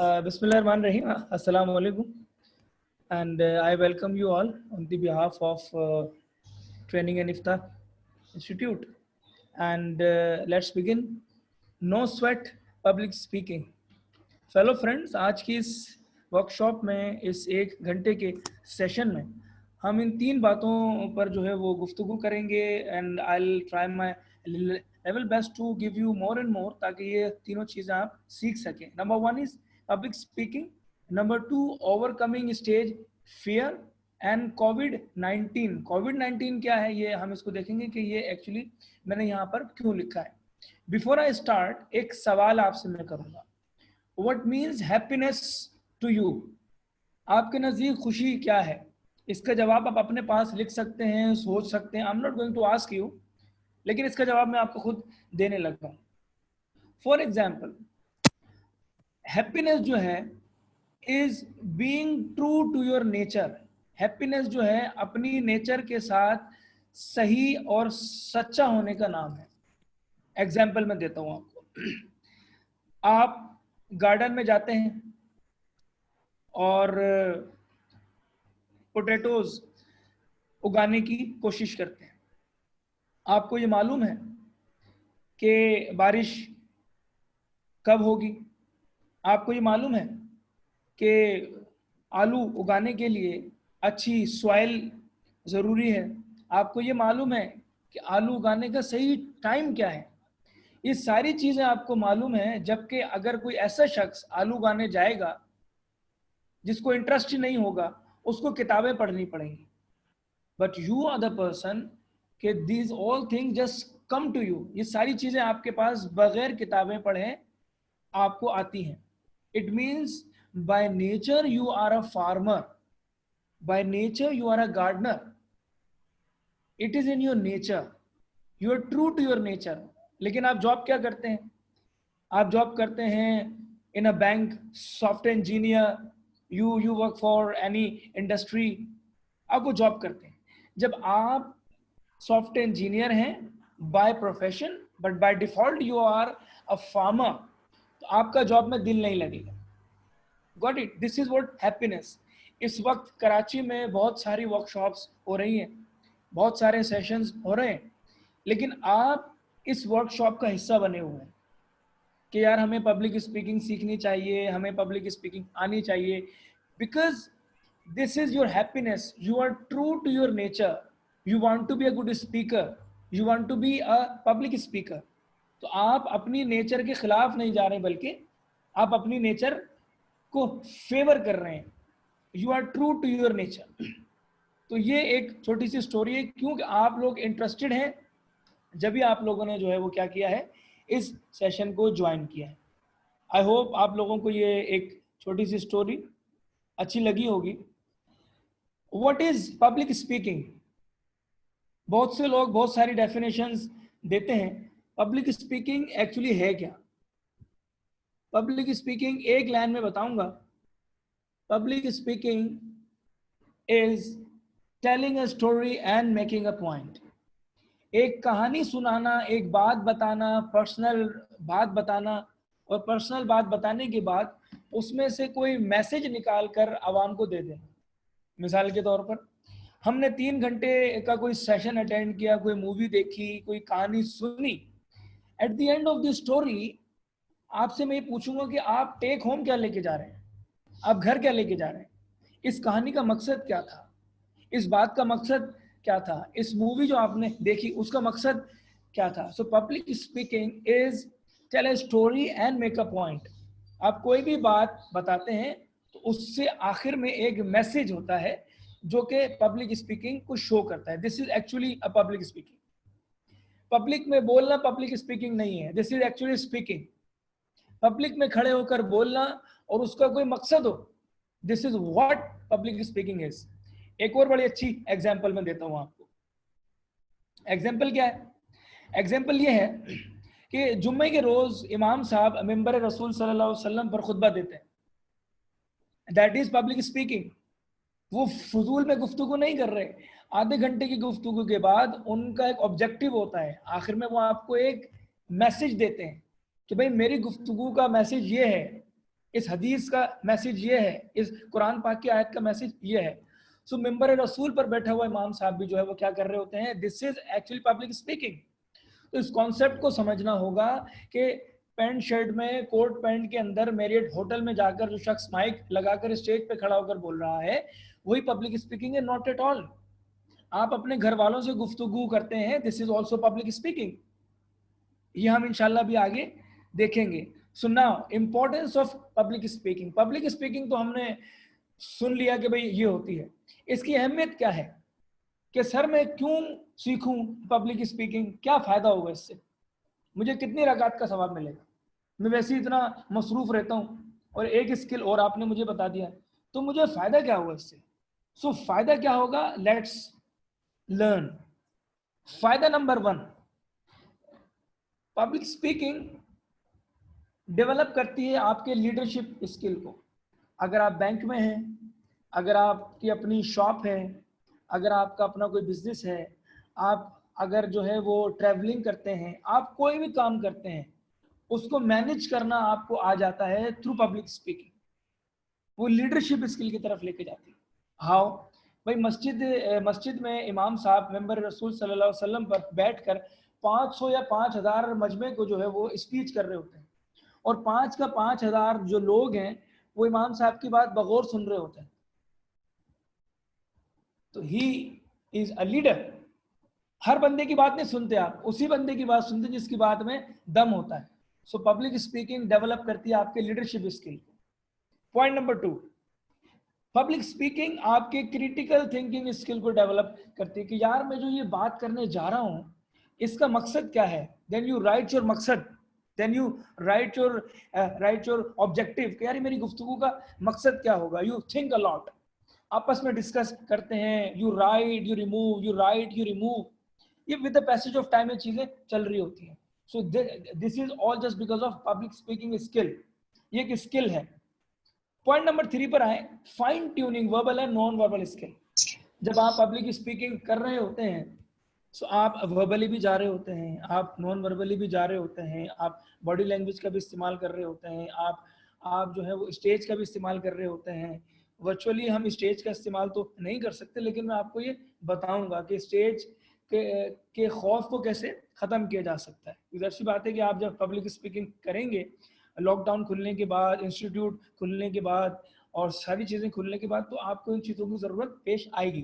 Bismillahirrahmanirrahim. Assalamu alaikum. And I welcome you all on the behalf of Training and Ifta Institute. And let's begin. No sweat public speaking. Fellow friends, आज की इस workshop में, इस 1 घंटे के session में हम इन 3 बातों पर जो है वो गुफ्तगू करेंगे. And I will try my level best to give you more and more, ताकि ये तीनों चीज़ें आप सीख सकें. Number 1 is public speaking. Number 2 overcoming stage fear. And कोविड-19 क्या है, ये हम इसको देखेंगे कि ये एक्चुअली मैंने यहाँ पर क्यों लिखा है. बिफोर आई स्टार्ट, एक सवाल आपसे मैं करूँगा. What means happiness to you? आपके नज़दीक खुशी क्या है? इसका जवाब आप अपने पास लिख सकते हैं, सोच सकते हैं. I'm not going to ask you, लेकिन इसका जवाब मैं आपको खुद देने लगा हूँ. For example, happiness जो है is being true to your nature. Happiness जो है अपनी नेचर के साथ सही और सच्चा होने का नाम है. एग्जाम्पल मैं देता हूँ आपको. आप गार्डन में जाते हैं और पोटैटोज उगाने की कोशिश करते हैं. आपको ये मालूम है कि बारिश कब होगी. आपको ये मालूम है कि आलू उगाने के लिए अच्छी सॉइल ज़रूरी है. आपको ये मालूम है कि आलू उगाने का सही टाइम क्या है. ये सारी चीज़ें आपको मालूम है. जबकि अगर कोई ऐसा शख्स आलू उगाने जाएगा जिसको इंटरेस्ट ही नहीं होगा, उसको किताबें पढ़नी पड़ेंगी. But you are the person कि these all thing just come to you. ये सारी चीज़ें आपके पास बगैर किताबें पढ़े आपको आती हैं. It means by nature you are a farmer, by nature you are a gardener. It is in your nature. You are true to your nature. लेकिन आप जॉब क्या करते हैं? आप जॉब करते हैं in a bank, software engineer, you work for any industry. आप वो जॉब करते हैं. जब आप सॉफ्टवेयर इंजीनियर हैं by profession, but by default you are a farmer, तो आपका जॉब में दिल नहीं लगेगा. Got it? This is what happiness. इस वक्त कराची में बहुत सारी वर्कशॉप्स हो रही हैं, बहुत सारे सेशंस हो रहे हैं, लेकिन आप इस वर्कशॉप का हिस्सा बने हुए हैं कि यार हमें पब्लिक स्पीकिंग सीखनी चाहिए, हमें पब्लिक स्पीकिंग आनी चाहिए. Because this is your happiness. You are true to your nature. You want to be a good speaker. You want to be a public speaker. तो आप अपनी नेचर के खिलाफ नहीं जा रहे, बल्कि आप अपनी नेचर को फेवर कर रहे हैं. You are true to your nature. तो ये एक छोटी सी स्टोरी है, क्योंकि आप लोग इंटरेस्टेड हैं. जब भी आप लोगों ने जो है वो क्या किया है, इस सेशन को ज्वाइन किया है. आई होप आप लोगों को ये एक छोटी सी स्टोरी अच्छी लगी होगी. What is public speaking? बहुत से लोग बहुत सारी डेफिनेशंस देते हैं. पब्लिक स्पीकिंग एक्चुअली है क्या? पब्लिक स्पीकिंग एक लाइन में बताऊंगा. Public speaking is telling a story and making a point. एक कहानी सुनाना, एक बात बताना, पर्सनल बात बताना, और पर्सनल बात बताने के बाद उसमें से कोई मैसेज निकाल कर आवाम को दे देना. मिसाल के तौर पर हमने 3 घंटे का कोई सेशन अटेंड किया, कोई मूवी देखी, कोई कहानी सुनी. At the end of the story आपसे मैं ये पूछूंगा कि आप टेक होम क्या लेके जा रहे हैं, आप घर क्या लेके जा रहे हैं, इस कहानी का मकसद क्या था, इस बात का मकसद क्या था, इस मूवी जो आपने देखी उसका मकसद क्या था. So public speaking is tell a story and make a point. आप कोई भी बात बताते हैं तो उससे आखिर में एक मैसेज होता है जो कि पब्लिक स्पीकिंग को शो करता है. This is actually a public speaking. Public में बोलना पब्लिक स्पीकिंग नहीं है. This is actually speaking. Public में खड़े होकर बोलना और उसका कोई मकसद हो, this is what public speaking is. एक और बड़ी अच्छी एग्जाम्पल मैं देता हूं आपको. एग्जाम्पल क्या है? एग्जाम्पल ये है कि जुम्मे के रोज इमाम साहब मिंबर रसूल सल्लल्लाहु अलैहि वसल्लम पर खुतबा देते हैं. That is public speaking. वो फजूल में गुफ्तगू नहीं कर रहे. आधे घंटे की गुफ्तगू के बाद उनका एक ऑब्जेक्टिव होता है. आखिर में वो आपको एक मैसेज देते हैं कि भाई मेरी गुफ्तगू का मैसेज ये है इस हदीस का मैसेज ये है, इस कुरान पाक की आयत का मैसेज ये है। सो मिंबर रसूल पर बैठा हुआ इमाम साहब भी जो है वो क्या कर रहे होते हैं, this is actually public speaking. तो इस कॉन्सेप्ट को समझना होगा कि पैंट शर्ट में, कोट पैंट के अंदर मेरियट होटल में जाकर जो शख्स माइक लगाकर स्टेज पे खड़ा होकर बोल रहा है वही पब्लिक स्पीकिंग है? Not at all. आप अपने घर वालों से गुफ्तगू करते हैं, this is also public speaking. ये हम इंशाल्लाह भी आगे देखेंगे। So now importance of public speaking. Public speaking तो हमने सुन लिया कि भाई ये होती है, इसकी अहमियत क्या है कि सर मैं क्यों सीखूं पब्लिक स्पीकिंग, क्या फायदा होगा इससे, मुझे कितनी रकात का सवाब मिलेगा, मैं वैसे ही इतना मसरूफ रहता हूँ और एक स्किल और आपने मुझे बता दिया, तो मुझे फायदा क्या होगा इससे? सो फायदा क्या होगा, लेट्स लर्न। फायदा नंबर 1, पब्लिक स्पीकिंग डेवलप करती है आपके लीडरशिप स्किल को। अगर आप बैंक में हैं, अगर आपकी अपनी शॉप है, अगर आपका अपना कोई बिजनेस है, आप अगर जो है वो ट्रैवलिंग करते हैं, आप कोई भी काम करते हैं, उसको मैनेज करना आपको आ जाता है थ्रू पब्लिक स्पीकिंग। वो लीडरशिप स्किल की तरफ लेके जाती है। हाउ? भाई मस्जिद में इमाम साहब मेंबर रसूल सल्लल्लाहु अलैहि वसल्लम पर बैठकर 500 या 5000 मजमे को जो है वो स्पीच कर रहे होते हैं, और 5 का 5000 जो लोग हैं वो इमाम साहब की बात बगौर सुन रहे होते हैं। तो ही इज अ लीडर। हर बंदे की बात नहीं सुनते आप, उसी बंदे की बात सुनते जिसकी बात में दम होता है। सो पब्लिक स्पीकिंग डेवलप करती है आपके लीडरशिप स्किल को। पॉइंट नंबर 2, पब्लिक स्पीकिंग आपके क्रिटिकल थिंकिंग स्किल को डेवलप करती है कि यार मैं जो ये बात करने जा रहा हूं इसका मकसद क्या है। देन यू राइट योर मकसद, then you write your objective कि यार मेरी गुफ्तगू का मकसद क्या होगा। यू थिंक अ लॉट, आपस में डिस्कस करते हैं, you write you remove, you write you remove. ये with the passage of time ये चीजें चल रही होती हैं। So this is all just because of public speaking skill. ये एक स्किल है। पॉइंट नंबर 3 पर आए, fine tuning verbal and non verbal skill. जब आप पब्लिक स्पीकिंग कर रहे होते हैं सो आप वर्बली भी जा रहे होते हैं, आप नॉन वर्बली भी जा रहे होते हैं, आप बॉडी लैंग्वेज का भी इस्तेमाल कर रहे होते हैं, आप जो है वो स्टेज का भी इस्तेमाल कर रहे होते हैं। वर्चुअली हम स्टेज का इस्तेमाल तो नहीं कर सकते, लेकिन मैं आपको ये बताऊंगा कि स्टेज के खौफ को कैसे ख़त्म किया जा सकता है। इधर सी बात है कि आप जब पब्लिक स्पीकिंग करेंगे, लॉकडाउन खुलने के बाद, इंस्टीट्यूट खुलने के बाद और सारी चीज़ें खुलने के बाद, तो आपको इन चीज़ों की ज़रूरत पेश आएगी।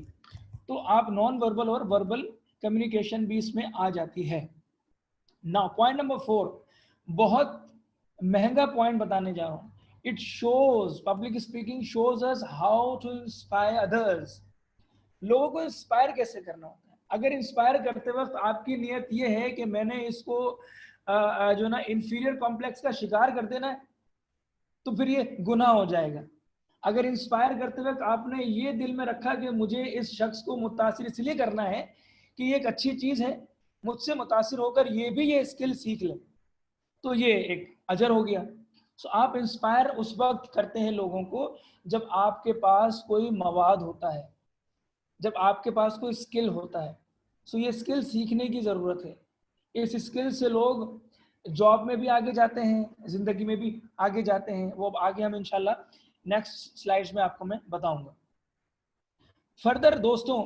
तो आप नॉन वर्बल और वर्बल कम्युनिकेशन भी इसमें आ जाती है। नाउ पॉइंट नंबर 4, बहुत महंगा पॉइंट बताने जा रहा हूँ। It shows, public speaking shows us how to inspire others. लोगों को इंस्पायर कैसे करना होता है। अगर इंस्पायर करते वक्त आपकी नियत ये है कि मैंने इसको जो ना इंफीरियर कॉम्प्लेक्स का शिकार कर देना है, तो फिर ये गुनाह हो जाएगा। अगर इंस्पायर करते वक्त आपने ये दिल में रखा कि मुझे इस शख्स को मुतासिर इसलिए करना है कि ये एक अच्छी चीज़ है, मुझसे मुतासिर होकर ये भी ये स्किल सीख ले, तो ये एक अजर हो गया। सो आप इंस्पायर उस वक्त करते हैं लोगों को जब आपके पास कोई मवाद होता है, जब आपके पास कोई स्किल होता है। सो ये स्किल सीखने की ज़रूरत है। इस स्किल से लोग जॉब में भी आगे जाते हैं, ज़िंदगी में भी आगे जाते हैं। वो आगे हम इंशाल्लाह नेक्स्ट स्लाइड्स में आपको मैं बताऊंगा। फर्दर दोस्तों,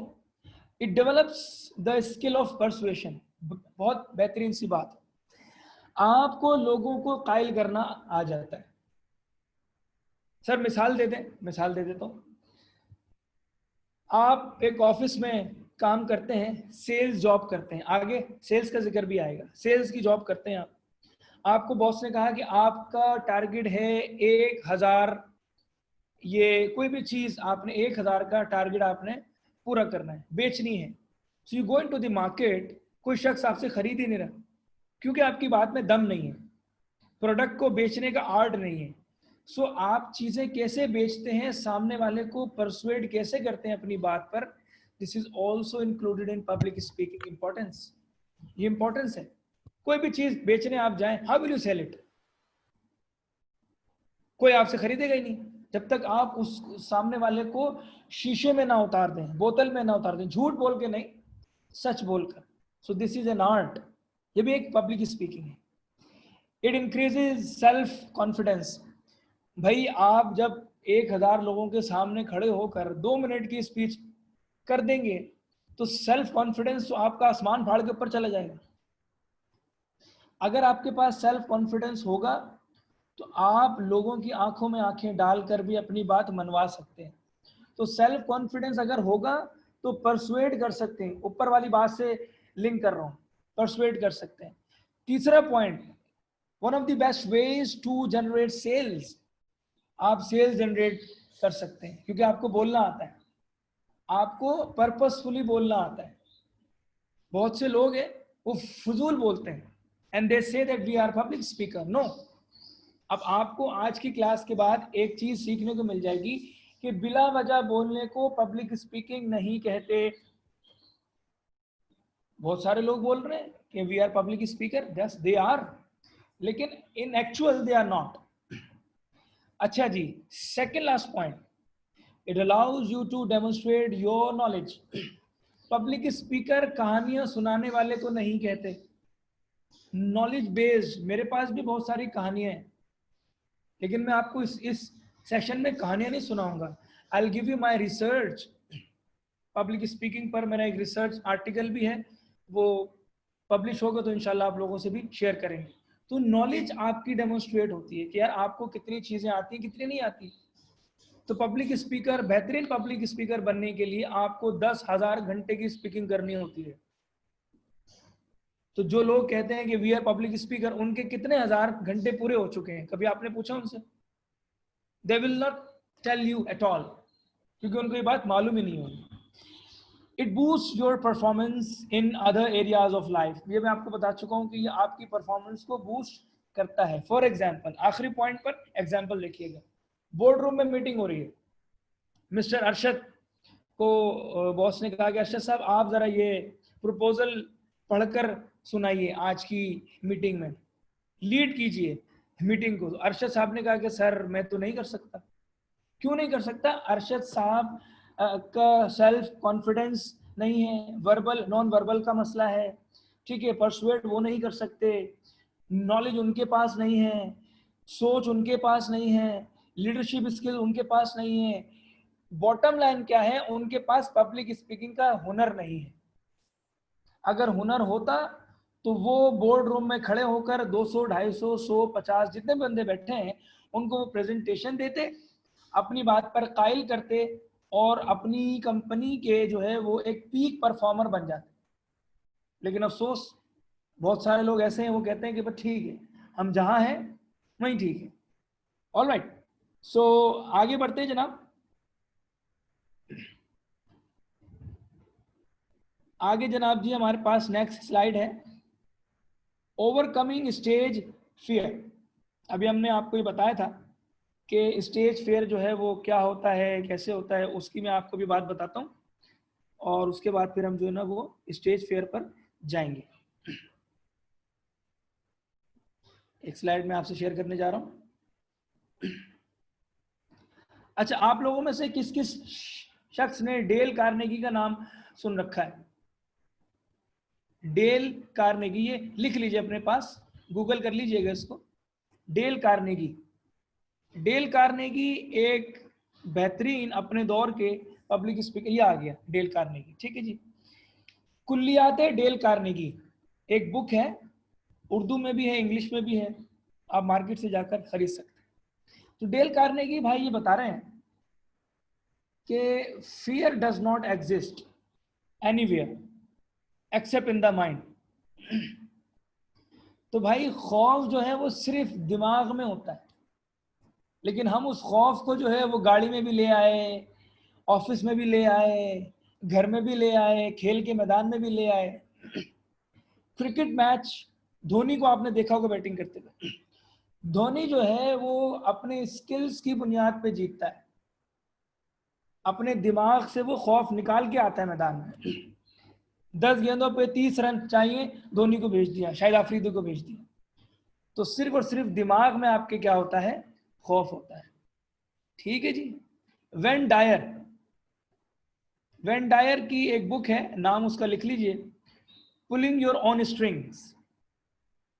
it develops the skill of persuasion. बहुत बेहतरीन सी बात, आपको लोगों को कायल करना आ जाता है। सर मिसाल दे देता हूँ। आप एक ऑफिस में काम करते हैं, सेल्स जॉब करते हैं, आगे सेल्स का जिक्र भी आएगा, सेल्स की जॉब करते हैं आप। आपको बॉस ने कहा कि आपका टारगेट है 1000, ये कोई भी चीज आपने 1000 का टारगेट आपने पूरा करना है, बेचनी है। So you go into the market, कोई शख्स आपसे खरीद ही नहीं रहा क्योंकि आपकी बात में दम नहीं है, प्रोडक्ट को बेचने का आर्ट नहीं है। सो आप चीजें कैसे बेचते हैं, सामने वाले को परसुएड कैसे करते हैं अपनी बात पर, this is also included in public speaking importance. ये इंपॉर्टेंस है। कोई भी चीज बेचने आप जाएं, how will you sell it? कोई आपसे खरीदेगा ही नहीं जब तक आप उस सामने वाले को शीशे में ना उतार दें, बोतल में ना उतार दें, झूठ बोल के नहीं, सच बोलकर। सो दिस इज एन आर्ट। ये भी एक पब्लिक स्पीकिंग है। It increases self confidence. भाई आप जब 1000 लोगों के सामने खड़े होकर 2 मिनट की स्पीच कर देंगे तो सेल्फ कॉन्फिडेंस तो आपका आसमान फाड़ के ऊपर चला जाएगा। अगर आपके पास सेल्फ कॉन्फिडेंस होगा तो आप लोगों की आंखों में आंखें डालकर भी अपनी बात मनवा सकते हैं। तो सेल्फ कॉन्फिडेंस अगर होगा तो परसुएड कर सकते हैं, ऊपर वाली बात से लिंक कर रहा हूं, परसुएड कर सकते हैं। तीसरा point, one of the best ways to generate sales, आप सेल्स जनरेट कर सकते हैं क्योंकि आपको बोलना आता है, आपको पर्पसफुली बोलना आता है। बहुत से लोग हैं वो फजूल बोलते हैं and they say that we are public speaker. No, अब आपको आज की क्लास के बाद एक चीज सीखने को मिल जाएगी कि बिला वजह बोलने को पब्लिक स्पीकिंग नहीं कहते। बहुत सारे लोग बोल रहे हैं कि we are public speaker, yes they are, लेकिन in actual they are not. अच्छा जी, second last point, it allows you to demonstrate your knowledge. Public speaker कहानियां सुनाने वाले को नहीं कहते, नॉलेज बेस्ड। मेरे पास भी बहुत सारी कहानियां हैं, लेकिन मैं आपको इस सेशन में कहानियां नहीं सुनाऊंगा। I will give you my research. Public speaking पर मेरा एक रिसर्च आर्टिकल भी है, वो पब्लिश होगा तो इंशाल्लाह आप लोगों से भी शेयर करेंगे। तो नॉलेज आपकी डेमोन्स्ट्रेट होती है कि यार आपको कितनी चीजें आती हैं, कितनी नहीं आती। तो पब्लिक स्पीकर, बेहतरीन पब्लिक स्पीकर बनने के लिए आपको 10,000 घंटे की स्पीकिंग करनी होती है। तो जो लोग कहते हैं कि वी आर पब्लिक स्पीकर, उनके कितने हजार घंटे पूरे हो चुके हैं, कभी आपने पूछा उनसे? They will not tell you at all, क्योंकि उनको ये बात मालूम ही नहीं होगी। It boost your performance in other areas of life, ये मैं आपको बता चुका हूं कि ये आपकी परफॉर्मेंस को बूस्ट करता है। फॉर एग्जाम्पल, आखिरी पॉइंट पर एग्जाम्पल देखिएगा, बोर्ड रूम में मीटिंग हो रही है, मिस्टर अरशद को बॉस ने कहा कि अरशद साहब आप जरा ये प्रपोजल पढ़कर सुनाइए आज की मीटिंग में, लीड कीजिए मीटिंग को। तो अरशद साहब ने कहा कि सर मैं तो नहीं कर सकता। क्यों नहीं कर सकता? अरशद साहब का सेल्फ कॉन्फिडेंस नहीं है, वर्बल नॉन वर्बल का मसला है, ठीक है, परसुएट वो नहीं कर सकते, नॉलेज उनके पास नहीं है, सोच उनके पास नहीं है, लीडरशिप स्किल उनके पास नहीं है। बॉटम लाइन क्या है, उनके पास पब्लिक स्पीकिंग का हुनर नहीं है। अगर हुनर होता तो वो बोर्ड रूम में खड़े होकर 200, 250, 100, 50 जितने बंदे बैठे हैं उनको वो प्रेजेंटेशन देते, अपनी बात पर कायल करते और अपनी कंपनी के जो है वो एक पीक परफॉर्मर बन जाते। लेकिन अफसोस बहुत सारे लोग ऐसे हैं, वो कहते हैं कि बस ठीक है, हम जहां हैं वहीं ठीक है। ऑल राइट, सो आगे बढ़ते हैं जनाब। आगे जनाब जी हमारे पास नेक्स्ट स्लाइड है, ओवरकमिंग स्टेज फियर। अभी हमने आपको ये बताया था कि स्टेज फियर जो है वो क्या होता है, कैसे होता है, उसकी मैं आपको भी बात बताता हूँ और उसके बाद फिर हम जो है ना वो स्टेज फेयर पर जाएंगे। एक स्लाइड में आपसे शेयर करने जा रहा हूं। अच्छा, आप लोगों में से किस किस शख्स ने डेल कार्नेगी का नाम सुन रखा है? डेल कार्नेगी, ये लिख लीजिए अपने पास, गूगल कर लीजिएगा इसको, डेल कार्नेगी। डेल कार्नेगी एक बेहतरीन अपने दौर के पब्लिक स्पीकर, ये आ गया डेल कार्नेगी, ठीक है जी। कुल्लियात डेल कार्नेगी एक बुक है, उर्दू में भी है, इंग्लिश में भी है, आप मार्केट से जाकर खरीद सकते हैं। तो डेल कार्नेगी भाई ये बता रहे हैं कि fear does not exist anywhere accept in the mind. तो भाई खौफ जो है वो सिर्फ दिमाग में होता है, लेकिन हम उस खौफ को जो है वो गाड़ी में भी ले आए, ऑफिस में भी ले आए, घर में भी ले आए, खेल के मैदान में भी ले आए। क्रिकेट मैच, धोनी को आपने देखा होगा बैटिंग करते हुए, धोनी जो है वो अपने स्किल्स की बुनियाद पे जीतता है, अपने दिमाग से वो खौफ निकाल के आता है मैदान में। 10 गेंदों पे 30 रन चाहिए, धोनी को भेज दिया, शाहिद अफरीदी को भेज दिया। तो सिर्फ और सिर्फ दिमाग में आपके क्या होता है, खौफ होता है, ठीक है जी। वेन डायर, वेन डायर की एक बुक है, नाम उसका लिख लीजिए, पुलिंग योर ऑन स्ट्रिंग्स।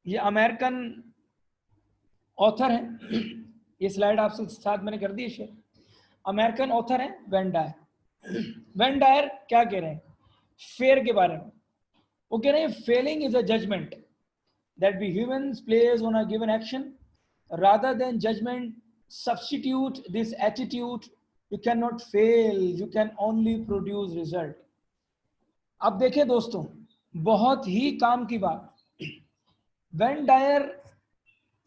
ये अमेरिकन ऑथर है, ये स्लाइड आपसे साथ मैंने कर दी शेयर। अमेरिकन ऑथर है वेन डायर। वेन डायर क्या कह रहे हैं फेयर के बारे में? वो कह रहे हैं failing is a judgment that we humans place on a given action. Rather than judgment, substitute this attitude. You cannot fail, you can only produce result. अब देखें दोस्तों, बहुत ही काम की बात। वेन डायर,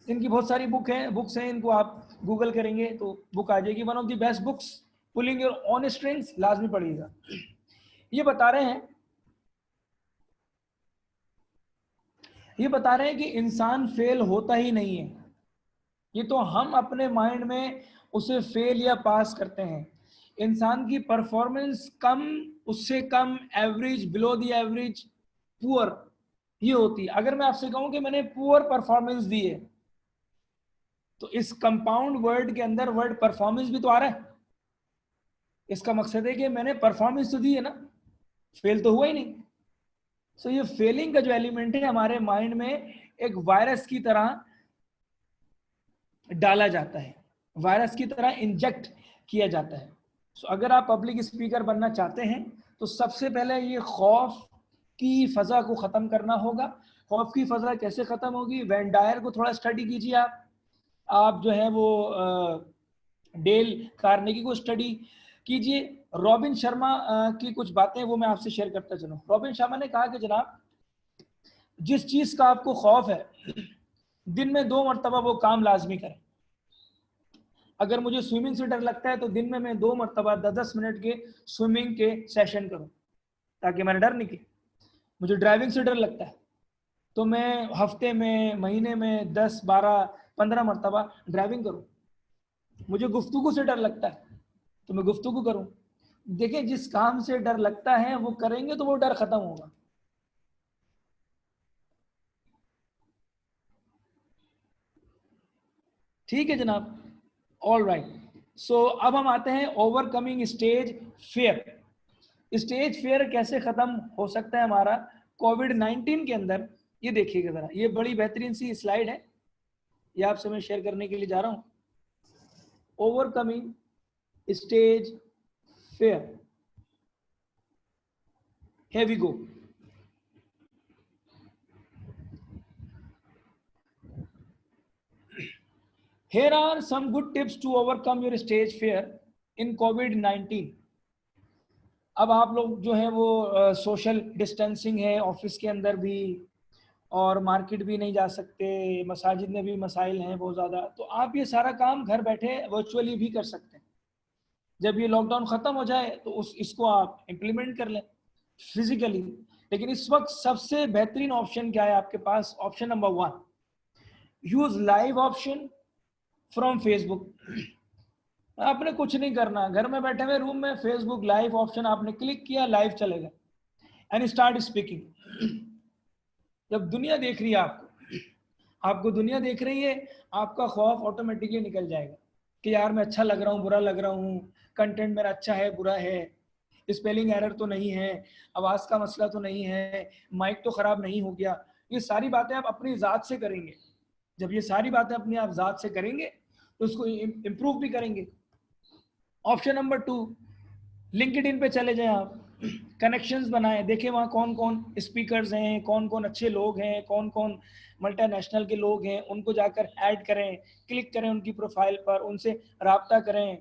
इनकी बहुत सारी बुक्स हैं, इनको आप गूगल करेंगे तो बुक आ जाएगी। One of the best books, pulling your own strings, लाजमी पढ़िएगा। ये बता रहे हैं कि इंसान फेल होता ही नहीं है, ये तो हम अपने माइंड में उसे फेल या पास करते हैं। इंसान की परफॉर्मेंस कम, उससे कम, average, below the average, poor, ये होती है। अगर मैं आपसे कहूं कि मैंने पुअर परफॉर्मेंस दी है, तो इस कंपाउंड वर्ड के अंदर वर्ड परफॉर्मेंस भी तो आ रहा है। इसका मकसद है कि मैंने परफॉर्मेंस तो दी है ना, फेल तो हुआ ही नहीं। सो ये फेलिंग का जो एलिमेंट है हमारे माइंड में एक वायरस की तरह डाला जाता है, वायरस की तरह इंजेक्ट किया जाता है। सो अगर आप पब्लिक स्पीकर बनना चाहते हैं तो सबसे पहले ये खौफ की फजा को खत्म करना होगा। खौफ की फजा कैसे खत्म होगी? वेन डायर को थोड़ा स्टडी कीजिए। आप जो है वो डेल कार्नेगी को स्टडी कीजिए। रॉबिन शर्मा की कुछ बातें वो मैं आपसे शेयर करता चलूं। रॉबिन शर्मा ने कहा कि जनाब, जिस चीज का आपको खौफ है, दिन में 2 मरतबा वो काम लाजमी करें। अगर मुझे स्विमिंग से डर लगता है तो दिन में मैं 2 मरतबा 10-10 मिनट के स्विमिंग के सेशन करूं ताकि मेरा डर निकले। मुझे ड्राइविंग से डर लगता है तो मैं हफ्ते में, महीने में 10, 12, 15 मरतबा ड्राइविंग करूं। मुझे गुफ्तगू से डर लगता है तो मैं गुफ्तगू करूं। देखिए, जिस काम से डर लगता है वो करेंगे तो वो डर खत्म होगा। ठीक है जनाब, ऑल राइट। सो अब हम आते हैं overcoming stage fair. Stage fair कैसे खत्म हो सकता है हमारा कोविड-19 के अंदर? ये देखिएगा जरा, ये बड़ी बेहतरीन सी स्लाइड है, ये आपसे मैं शेयर करने के लिए जा रहा हूं। Overcoming stage fair, here we go. Here are some good tips to overcome your stage fear in COVID-19. अब आप लोग जो है वो सोशल डिस्टेंसिंग है ऑफिस के अंदर भी, और मार्केट भी नहीं जा सकते, मसाजिद में भी मसाइल हैं बहुत ज़्यादा, तो आप ये सारा काम घर बैठे वर्चुअली भी कर सकते हैं। जब ये लॉकडाउन ख़त्म हो जाए तो इसको आप इम्प्लीमेंट कर लें फिजिकली। लेकिन इस वक्त सबसे बेहतरीन ऑप्शन क्या है आपके पास? Option number 1, use live option from Facebook. आपने कुछ नहीं करना, घर में बैठे हुए रूम में फेसबुक लाइव ऑप्शन आपने क्लिक किया, लाइव चलेगा, एंड स्टार्ट स्पीकिंग। जब दुनिया देख रही है आपको दुनिया देख रही है, आपका खौफ ऑटोमेटिकली निकल जाएगा कि यार मैं अच्छा लग रहा हूँ, बुरा लग रहा हूँ, कंटेंट मेरा अच्छा है, बुरा है, स्पेलिंग एरर तो नहीं है, आवाज़ का मसला तो नहीं है, माइक तो ख़राब नहीं हो गया। ये सारी बातें आप अपनी ज़ात से करेंगे। जब ये सारी बातें अपनी आप ज़ात से करेंगे तो उसको इम्प्रूव भी करेंगे। ऑप्शन नंबर 2, लिंक्डइन पे चले जाएं आप, कनेक्शंस बनाएं, देखें वहाँ कौन कौन स्पीकर्स हैं, कौन कौन अच्छे लोग हैं, कौन कौन मल्टीनेशनल के लोग हैं, उनको जाकर ऐड करें, क्लिक करें उनकी प्रोफाइल पर, उनसे रब्ता करें,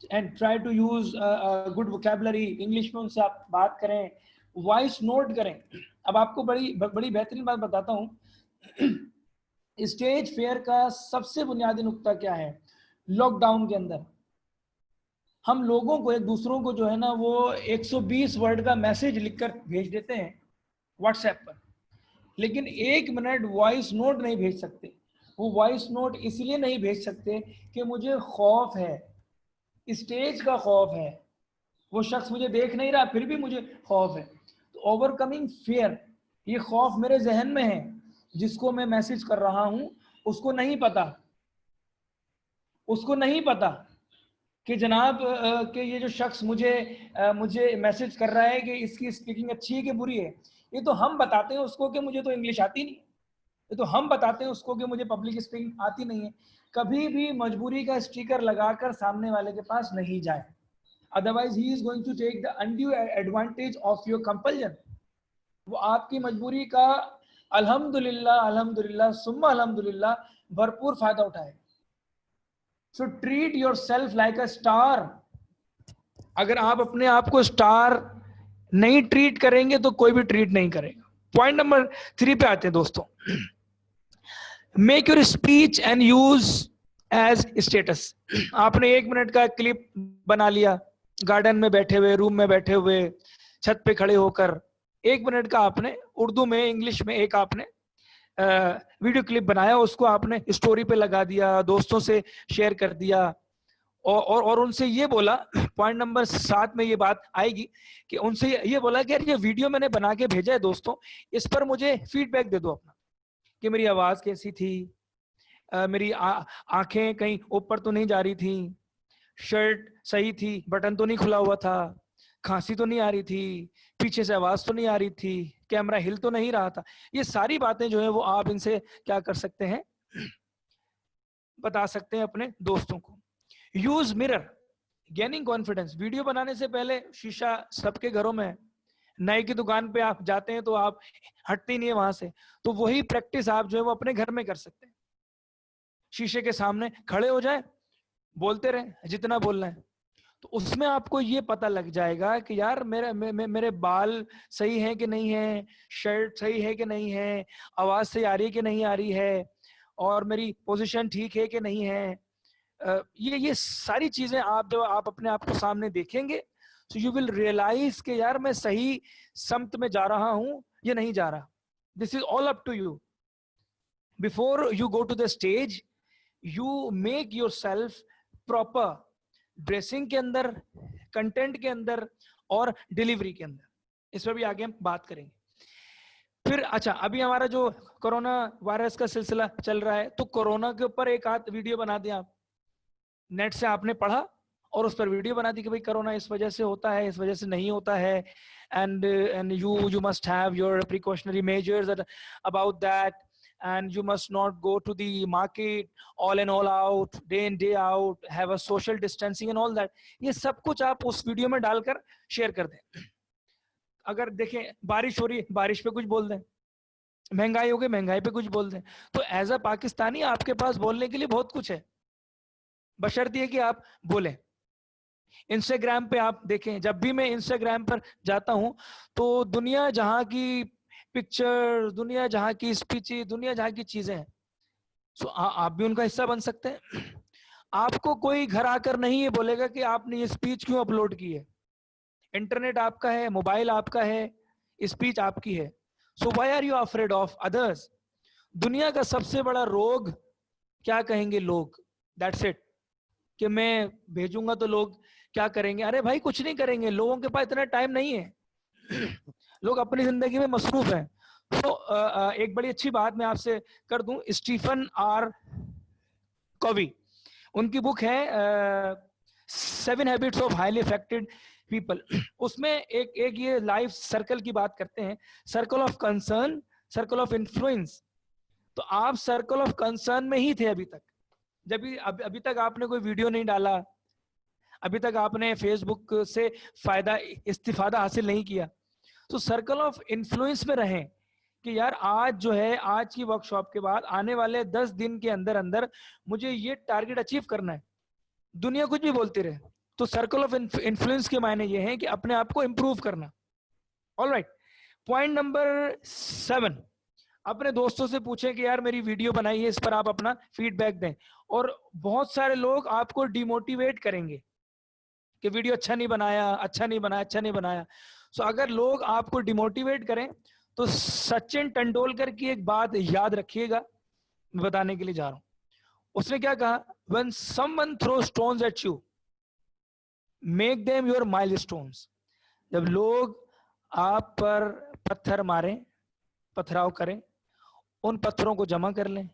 and try to use good vocabulary, English में उनसे आप बात करें, वॉइस नोट करें। अब आपको बड़ी बेहतरीन बात बताता हूँ। स्टेज फेयर का सबसे बुनियादी नुक्ता क्या है? लॉकडाउन के अंदर हम लोगों को, एक दूसरों को जो है ना वो 120 वर्ड का मैसेज लिखकर भेज देते हैं व्हाट्सएप पर, लेकिन 1 मिनट वॉइस नोट नहीं भेज सकते। वो वॉइस नोट इसलिए नहीं भेज सकते कि मुझे खौफ है, स्टेज का खौफ है, वो शख्स मुझे देख नहीं रहा फिर भी मुझे खौफ है। तो ओवरकमिंग फियर, ये खौफ मेरे जहन में है, जिसको मैं मैसेज कर रहा हूं उसको नहीं पता कि जनाब कि ये जो शख्स मुझे मैसेज कर रहा है कि इसकी स्पीकिंग अच्छी है कि बुरी है। ये तो हम बताते हैं उसको कि मुझे तो इंग्लिश आती नहीं, तो हम बताते हैं उसको कि मुझे पब्लिक स्पीकिंग आती नहीं है। कभी भी मजबूरी का स्टिकर लगाकर सामने वाले के पास नहीं जाए, otherwise he is going to take the undue advantage of your compulsion. वो आपकी मजबूरी का अल्हम्दुलिल्लाह अल्हम्दुलिल्लाह सुम्मा अल्हम्दुलिल्लाह भरपूर फायदा उठाए। So treat your self like a star. अगर आप अपने आप को स्टार नहीं ट्रीट करेंगे तो कोई भी ट्रीट नहीं करेगा। पॉइंट नंबर 3 पे आते हैं दोस्तों। Make your speech and use as status. आपने 1 मिनट का क्लिप बना लिया, गार्डन में बैठे हुए, रूम में बैठे हुए, छत पे खड़े होकर 1 मिनट का आपने उर्दू में इंग्लिश में एक आपने वीडियो क्लिप बनाया, उसको आपने स्टोरी पे लगा दिया, दोस्तों से शेयर कर दिया और उनसे ये बोला, पॉइंट नंबर 7 में ये बात आएगी कि उनसे ये बोला कि यार ये वीडियो मैंने बना के भेजा है दोस्तों, इस पर मुझे फीडबैक दे दो अपना कि मेरी आवाज कैसी थी, मेरी आंखें कहीं ऊपर तो नहीं जा रही थी, शर्ट सही थी, बटन तो नहीं खुला हुआ था, खांसी तो नहीं आ रही थी, पीछे से आवाज तो नहीं आ रही थी, कैमरा हिल तो नहीं रहा था। ये सारी बातें जो है वो आप इनसे क्या कर सकते हैं, बता सकते हैं अपने दोस्तों को। Use mirror gaining confidence. Video बनाने से पहले शीशा सबके घरों में है, नई की दुकान पे आप जाते हैं तो आप हटते ही नहीं है वहां से, तो वही प्रैक्टिस आप जो है वो अपने घर में कर सकते हैं। शीशे के सामने खड़े हो जाए, बोलते रहे जितना बोलना है, तो उसमें आपको ये पता लग जाएगा कि यार मेरे बाल सही है कि नहीं है, शर्ट सही है कि नहीं है, आवाज सही आ रही है कि नहीं आ रही है, और मेरी पोजीशन ठीक है कि नहीं है। ये सारी चीजें आप जब आप अपने आप को सामने देखेंगे तो यू विल रियलाइज कि यार मैं सही समत में जा रहा हूं या नहीं जा रहा। This is all up to you. Before you go to the stage you make yourself proper, dressing के अंदर, कंटेंट के अंदर और डिलीवरी के अंदर। इस पर भी आगे हम बात करेंगे। फिर अच्छा, अभी हमारा जो कोरोना वायरस का सिलसिला चल रहा है, तो कोरोना के ऊपर एक आध वीडियो बना दिया आप, नेट से आपने पढ़ा और उस पर वीडियो बना दी कि भाई कोरोना इस वजह से होता है, इस वजह से नहीं होता है, and you must have your precautionary measures about that, and you must not go to the market all and all out, day in day out, have a social distancing and all that। ये सब कुछ आप उस video में डालकर share कर दें। अगर देखें बारिश हो रही है, बारिश पे कुछ बोल दें, महंगाई हो गई, महंगाई पे कुछ बोल दें। तो एज अ पाकिस्तानी आपके पास बोलने के लिए बहुत कुछ है, बशर्ते है कि आप बोलें। इंस्टाग्राम पे आप देखें, जब भी मैं इंस्टाग्राम पर जाता हूं तो दुनिया जहां की पिक्चर, दुनिया जहां की स्पीच, दुनिया जहां की चीजें हैं, सो आप भी उनका हिस्सा बन सकते हैं। आपको कोई घर आकर नहीं ये बोलेगा कि आपने ये स्पीच क्यों अपलोड की है। इंटरनेट आपका है, मोबाइल आपका है, स्पीच आपकी है। So why are you afraid of others. दुनिया का सबसे बड़ा रोग क्या कहेंगे लोग, दैट्स इट, कि मैं भेजूंगा तो लोग क्या करेंगे। अरे भाई कुछ नहीं करेंगे, लोगों के पास इतना टाइम नहीं है। लोग अपनी जिंदगी में मसरूफ हैं। तो एक बड़ी अच्छी बात मैं आपसे कर दूं, स्टीफन आर कॉवी, उनकी बुक है 7 habits of highly effective people. उसमें एक ये लाइफ सर्कल की बात करते हैं, circle of concern, circle of influence. तो आप सर्कल ऑफ कंसर्न में ही थे अभी तक, जब अभी तक आपने कोई वीडियो नहीं डाला, अभी तक आपने फेसबुक से फायदा इस्तिफादा हासिल नहीं किया, तो सर्कल ऑफ इन्फ्लुएंस में रहें कि यार आज जो है, आज की वर्कशॉप के बाद आने वाले 10 दिन के अंदर अंदर मुझे ये टारगेट अचीव करना है। दुनिया कुछ भी बोलती रहे, तो सर्कल ऑफ इन्फ्लुएंस के मायने ये हैं कि अपने आप को इंप्रूव करना। ऑलराइट, पॉइंट नंबर 7, अपने दोस्तों से पूछें कि यार मेरी वीडियो बनाई है, इस पर आप अपना फीडबैक दें। और बहुत सारे लोग आपको डिमोटिवेट करेंगे कि वीडियो अच्छा नहीं बनाया, अच्छा नहीं बनाया, अच्छा नहीं बनाया। सो अगर लोग आपको डिमोटिवेट करें तो सचिन तेंदुलकर की एक बात याद रखिएगा, मैं बताने के लिए जा रहा हूं। उसने क्या कहा, when someone throws stones at you, make them your milestones। जब लोग आप पर पत्थर मारें, पथराव करें, उन पत्थरों को जमा कर लें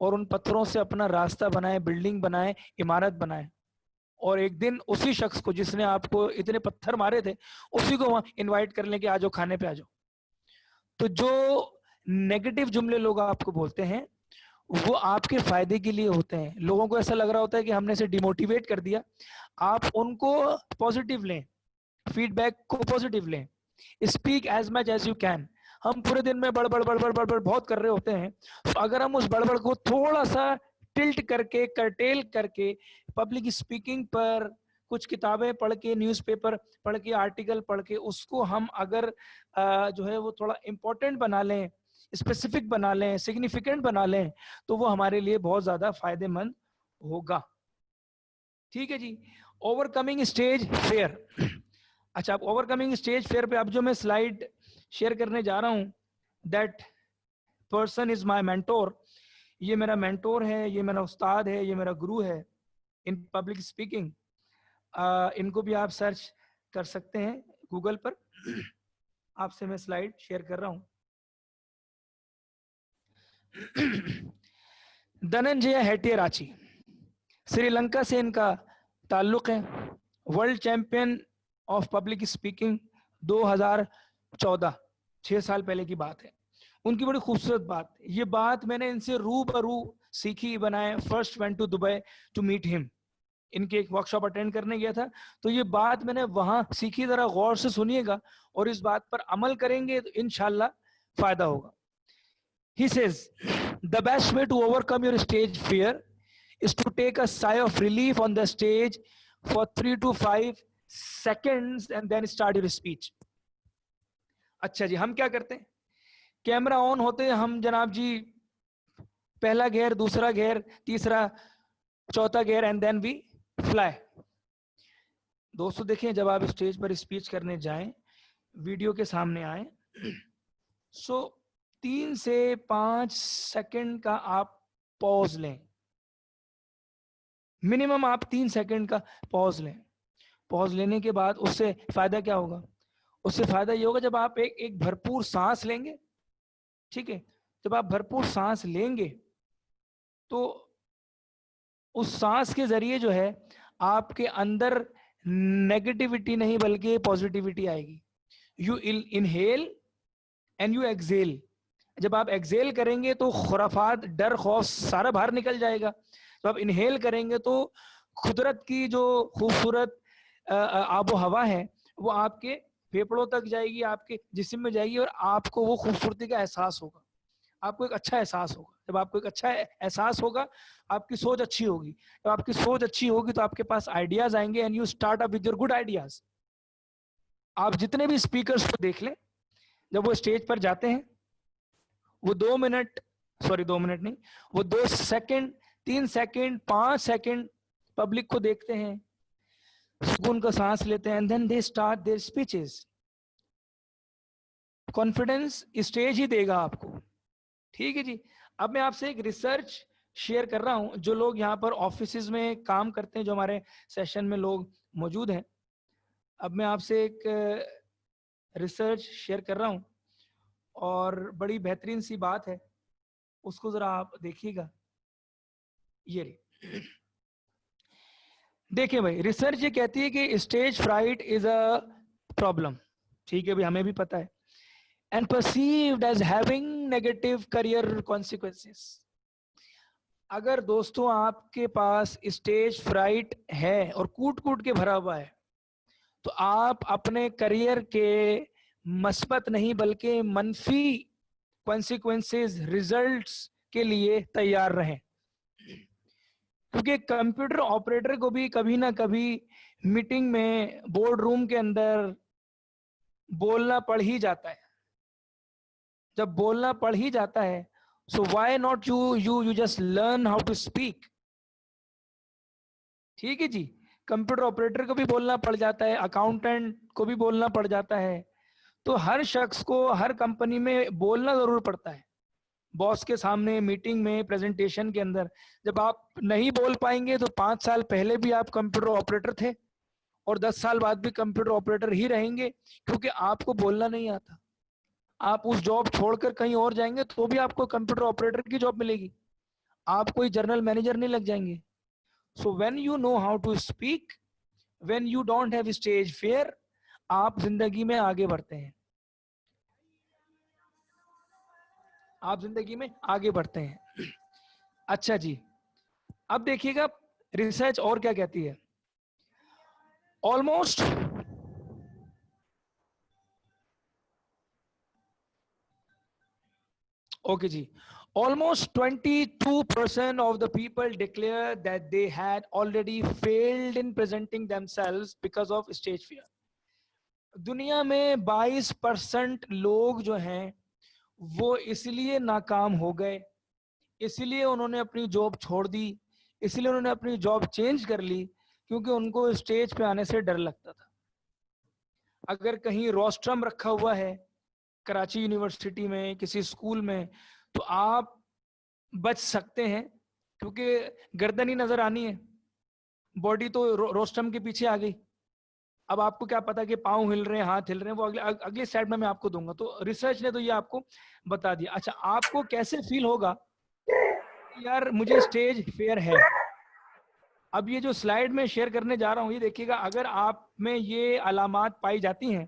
और उन पत्थरों से अपना रास्ता बनाए, बिल्डिंग बनाए, इमारत बनाए। और एक दिन उसी शख्स को जिसने आपको इतने पत्थर मारे थे, उसी को वहां इनवाइट कर लें कि आ जाओ, खाने पे आ जाओ। तो जो नेगेटिव जुमले लोग आपको बोलते हैं वो आपके फायदे के लिए होते हैं। लोगों को ऐसा लग रहा होता है कि हमने इसे डिमोटिवेट कर दिया, आप उनको पॉजिटिव लें, फीडबैक को पॉजिटिव लें। Speak as much as you can. हम पूरे दिन में बड़बड़ बड़बड़ बड़बड़ बहुत कर रहे होते हैं, तो अगर हम उस बड़बड़ को थोड़ा सा टिल्ट करके, कर्टेल करके, पब्लिक स्पीकिंग पर कुछ किताबें पढ़ के, न्यूज़पेपर पढ़ के, आर्टिकल पढ़ के, उसको हम अगर जो है वो थोड़ा इम्पोर्टेंट बना लें, स्पेसिफिक बना लें, सिग्निफिकेंट बना लें, तो वो हमारे लिए बहुत ज्यादा फायदेमंद होगा। ठीक है जी। Overcoming stage fair. अच्छा, अब ओवरकमिंग स्टेज फेयर पे अब जो मैं स्लाइड शेयर करने जा रहा हूं, that person is my mentor. ये मेरा मेंटोर है, ये मेरा उस्ताद है, ये मेरा गुरु है इन पब्लिक स्पीकिंग। इनको भी आप सर्च कर सकते हैं गूगल पर। आपसे मैं स्लाइड शेयर कर रहा हूं। धनंजय हेटियराची, श्रीलंका से इनका ताल्लुक है। World champion of public speaking 2014, 6 साल पहले की बात है। उनकी बड़ी खूबसूरत बात, ये बात मैंने इनसे रूबरू सीखी, बनाए। First went to Dubai to meet him. इनके एक वर्कशॉप अटेंड करने गया था, तो ये बात मैंने वहां सीखी। जरा गौर से सुनिएगा और इस बात पर अमल करेंगे तो इंशाल्लाह फायदा होगा। He says, the best way to overcome your stage fear is to take a sigh of relief on the stage for 3 to 5 seconds and then start your speech. अच्छा जी, हम क्या करते हैं, कैमरा ऑन होते हैं हम जनाब जी, पहला घेर, दूसरा घेर, तीसरा, चौथा घेर, एंड देन वी फ्लाई। दोस्तों देखें, जब आप स्टेज पर स्पीच करने जाएं, वीडियो के सामने आए, सो 3 से 5 सेकंड का आप पॉज लें। मिनिमम आप 3 सेकंड का पॉज लें। पॉज लेने के बाद उससे फायदा क्या होगा? उससे फायदा ये होगा, जब आप एक भरपूर सांस लेंगे, ठीक है, जब आप भरपूर सांस लेंगे तो उस सांस के जरिए जो है आपके अंदर नेगेटिविटी नहीं बल्कि पॉजिटिविटी आएगी। You inhale and you exhale. जब आप एक्सेल करेंगे तो खुराफात, डर, खौफ सारा बाहर निकल जाएगा। जब आप इनहेल करेंगे तो कुदरत की जो खूबसूरत आबो हवा है वो आपके फेफड़ों तक जाएगी, आपके जिस्म में जाएगी, और आपको वो खूबसूरती का एहसास होगा। आपको एक अच्छा एहसास होगा। जब आपको एक अच्छा एहसास होगा, आपकी सोच अच्छी होगी। जब आपकी सोच अच्छी होगी तो आपके पास आइडियाज आएंगे, and you start up with your good ideas. आप जितने भी स्पीकर्स को देख लें, जब वो स्टेज पर जाते हैं, वो 2 मिनट, सॉरी 2 मिनट नहीं, वो 2 सेकंड, 3 सेकंड, 5 सेकंड पब्लिक को देखते हैं, सुकून का सांस लेते हैं, and then they start their speeches. Confidence stage ही देगा आपको। ठीक है जी। अब मैं आपसे एक रिसर्च शेयर कर रहा हूं। जो लोग यहाँ पर ऑफिस में काम करते हैं, जो हमारे सेशन में लोग मौजूद हैं, अब मैं आपसे एक रिसर्च शेयर कर रहा हूं, और बड़ी बेहतरीन सी बात है, उसको जरा आप देखिएगा। ये देखिए भाई, रिसर्च ये कहती है कि stage fright is a problem. ठीक है भाई, हमें भी पता है, and perceived as having negative career consequences. अगर दोस्तों आपके पास स्टेज फ्राइट है और कूट कूट के भरा हुआ है, तो आप अपने करियर के मस्बत नहीं बल्कि मनफी कॉन्सिक्वेंसेस, रिजल्ट्स के लिए तैयार रहें। क्योंकि कंप्यूटर ऑपरेटर को भी कभी ना कभी मीटिंग में, बोर्ड रूम के अंदर बोलना पड़ ही जाता है। जब बोलना पड़ ही जाता है, so why not you just learn how to speak. ठीक है जी। कंप्यूटर ऑपरेटर को भी बोलना पड़ जाता है, अकाउंटेंट को भी बोलना पड़ जाता है, तो हर शख्स को हर कंपनी में बोलना जरूर पड़ता है। बॉस के सामने, मीटिंग में, प्रेजेंटेशन के अंदर। जब आप नहीं बोल पाएंगे तो 5 साल पहले भी आप कंप्यूटर ऑपरेटर थे, और 10 साल बाद भी कंप्यूटर ऑपरेटर ही रहेंगे, क्योंकि आपको बोलना नहीं आता। आप उस जॉब छोड़कर कहीं और जाएंगे तो भी आपको कंप्यूटर ऑपरेटर की जॉब मिलेगी, आप कोई जनरल मैनेजर नहीं लग जाएंगे। So when you know how to speak, when you don't have stage fear, आप जिंदगी में आगे बढ़ते हैं। आप जिंदगी में आगे बढ़ते हैं। अच्छा जी, अब देखिएगा रिसर्च और क्या कहती है। ऑलमोस्ट ओके जी, almost 22% of the people declare that they had already failed in presenting themselves because of stage fear. दुनिया में 22% लोग जो हैं वो इसलिए नाकाम हो गए, इसलिए उन्होंने अपनी जॉब छोड़ दी, इसलिए उन्होंने अपनी जॉब चेंज कर ली, क्योंकि उनको स्टेज पे आने से डर लगता था। अगर कहीं रोस्ट्रम रखा हुआ है कराची यूनिवर्सिटी में, किसी स्कूल में, तो आप बच सकते हैं, क्योंकि गर्दन ही नजर आनी है, बॉडी तो रोस्ट्रम के पीछे आ गई। अब आपको क्या पता कि पाँव हिल रहे हैं, हाथ हिल रहे हैं, वो अगले स्लाइड में मैं आपको दूंगा। तो रिसर्च ने तो ये आपको बता दिया। अच्छा, आपको कैसे फील होगा यार मुझे स्टेज फेयर है। अब ये जो स्लाइड में शेयर करने जा रहा हूं, ये देखिएगा, अगर आप में ये अलामात पाई जाती हैं,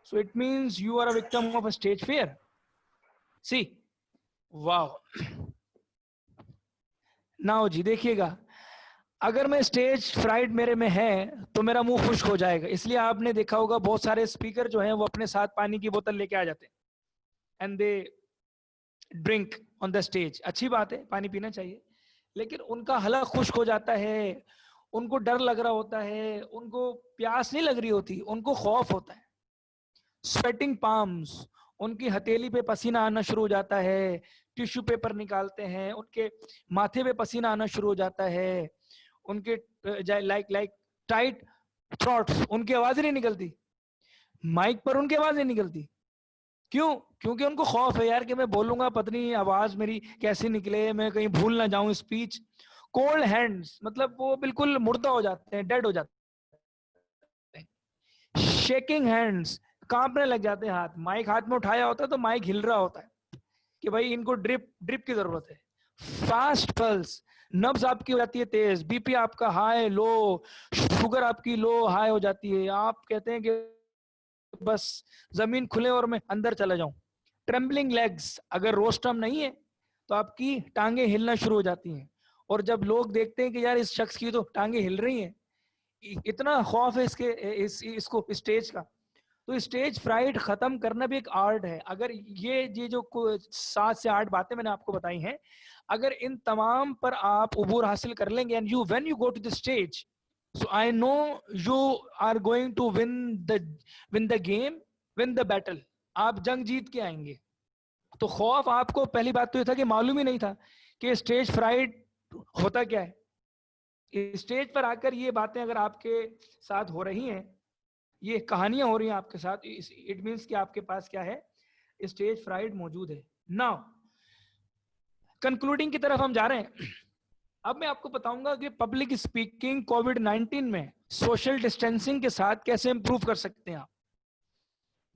so it means you are a victim of a stage fear. See, वाह। नाउ जी देखिएगा, अगर मैं स्टेज फ्राइड मेरे में है तो मेरा मुंह खुश्क हो जाएगा। इसलिए आपने देखा होगा बहुत सारे स्पीकर जो हैं वो अपने साथ पानी की बोतल लेके आ जाते हैं and they drink on the stage. अच्छी बात है, पानी पीना चाहिए, लेकिन उनका हलक खुश्क हो जाता है, उनको डर लग रहा होता है, उनको प्यास नहीं लग रही होती, उनको खौफ होता है। स्वेटिंग पाम्स, उनकी हथेली पे पसीना आना शुरू हो जाता है, टिश्यू पेपर निकालते हैं, उनके माथे पे पसीना आना शुरू हो जाता है, उनके लाइक लाइक टाइट थ्रॉट्स, उनकी आवाज नहीं निकलती, माइक पर उनकी आवाज नहीं निकलती। क्यों? क्योंकि उनको खौफ है यार कि मैं बोलूंगा पत्नी आवाज मेरी कैसी निकले, मैं कहीं भूल ना जाऊं स्पीच। कोल्ड हैंड्स, मतलब वो बिल्कुल मुर्दा हो जाते हैं, डेड हो जाते हैं। शेकिंग हैंड्स, कांपने लग जाते हैं हाथ। माइक हाथ में उठाया होता है तो माइक हिल रहा होता है कि भाई इनको ड्रिप ड्रिप की जरूरत है। फास्ट पल्स, नब्ज आपकी हो जाती है तेज, बीपी आपका हाई लो, शुगर आपकी लो हाई हो जाती है, आप कहते हैं कि बस जमीन खुले और मैं अंदर चला जाऊं। ट्रेम्बलिंग लेग्स, अगर रोस्टम नहीं है तो आपकी टांगे हिलना शुरू हो जाती हैं, और जब लोग देखते हैं कि यार इस शख्स की तो टांगे हिल रही हैं, इतना खौफ है इसको स्टेज का। तो स्टेज फ्राइट खत्म करना भी एक आर्ट है। अगर ये जो 7 से 8 बातें मैंने आपको बताई हैं, अगर इन तमाम पर आप उबूर हासिल कर लेंगे, and you when you go to the stage, so I know you are going to win the game, win the battle. आप जंग जीत के आएंगे। तो खौफ आपको, पहली बात तो ये था कि मालूम ही नहीं था कि स्टेज फ्राइट होता क्या है। स्टेज पर आकर ये बातें अगर आपके साथ हो रही हैं, ये कहानियां हो रही हैं आपके साथ, इट मीन्स कि आपके पास क्या है, स्टेज फ्राइड मौजूद है। नाउ कंक्लूडिंग की तरफ हम जा रहे हैं। अब मैं आपको बताऊंगा कि पब्लिक स्पीकिंग कोविड-19 में सोशल डिस्टेंसिंग के साथ कैसे इंप्रूव कर सकते हैं आप।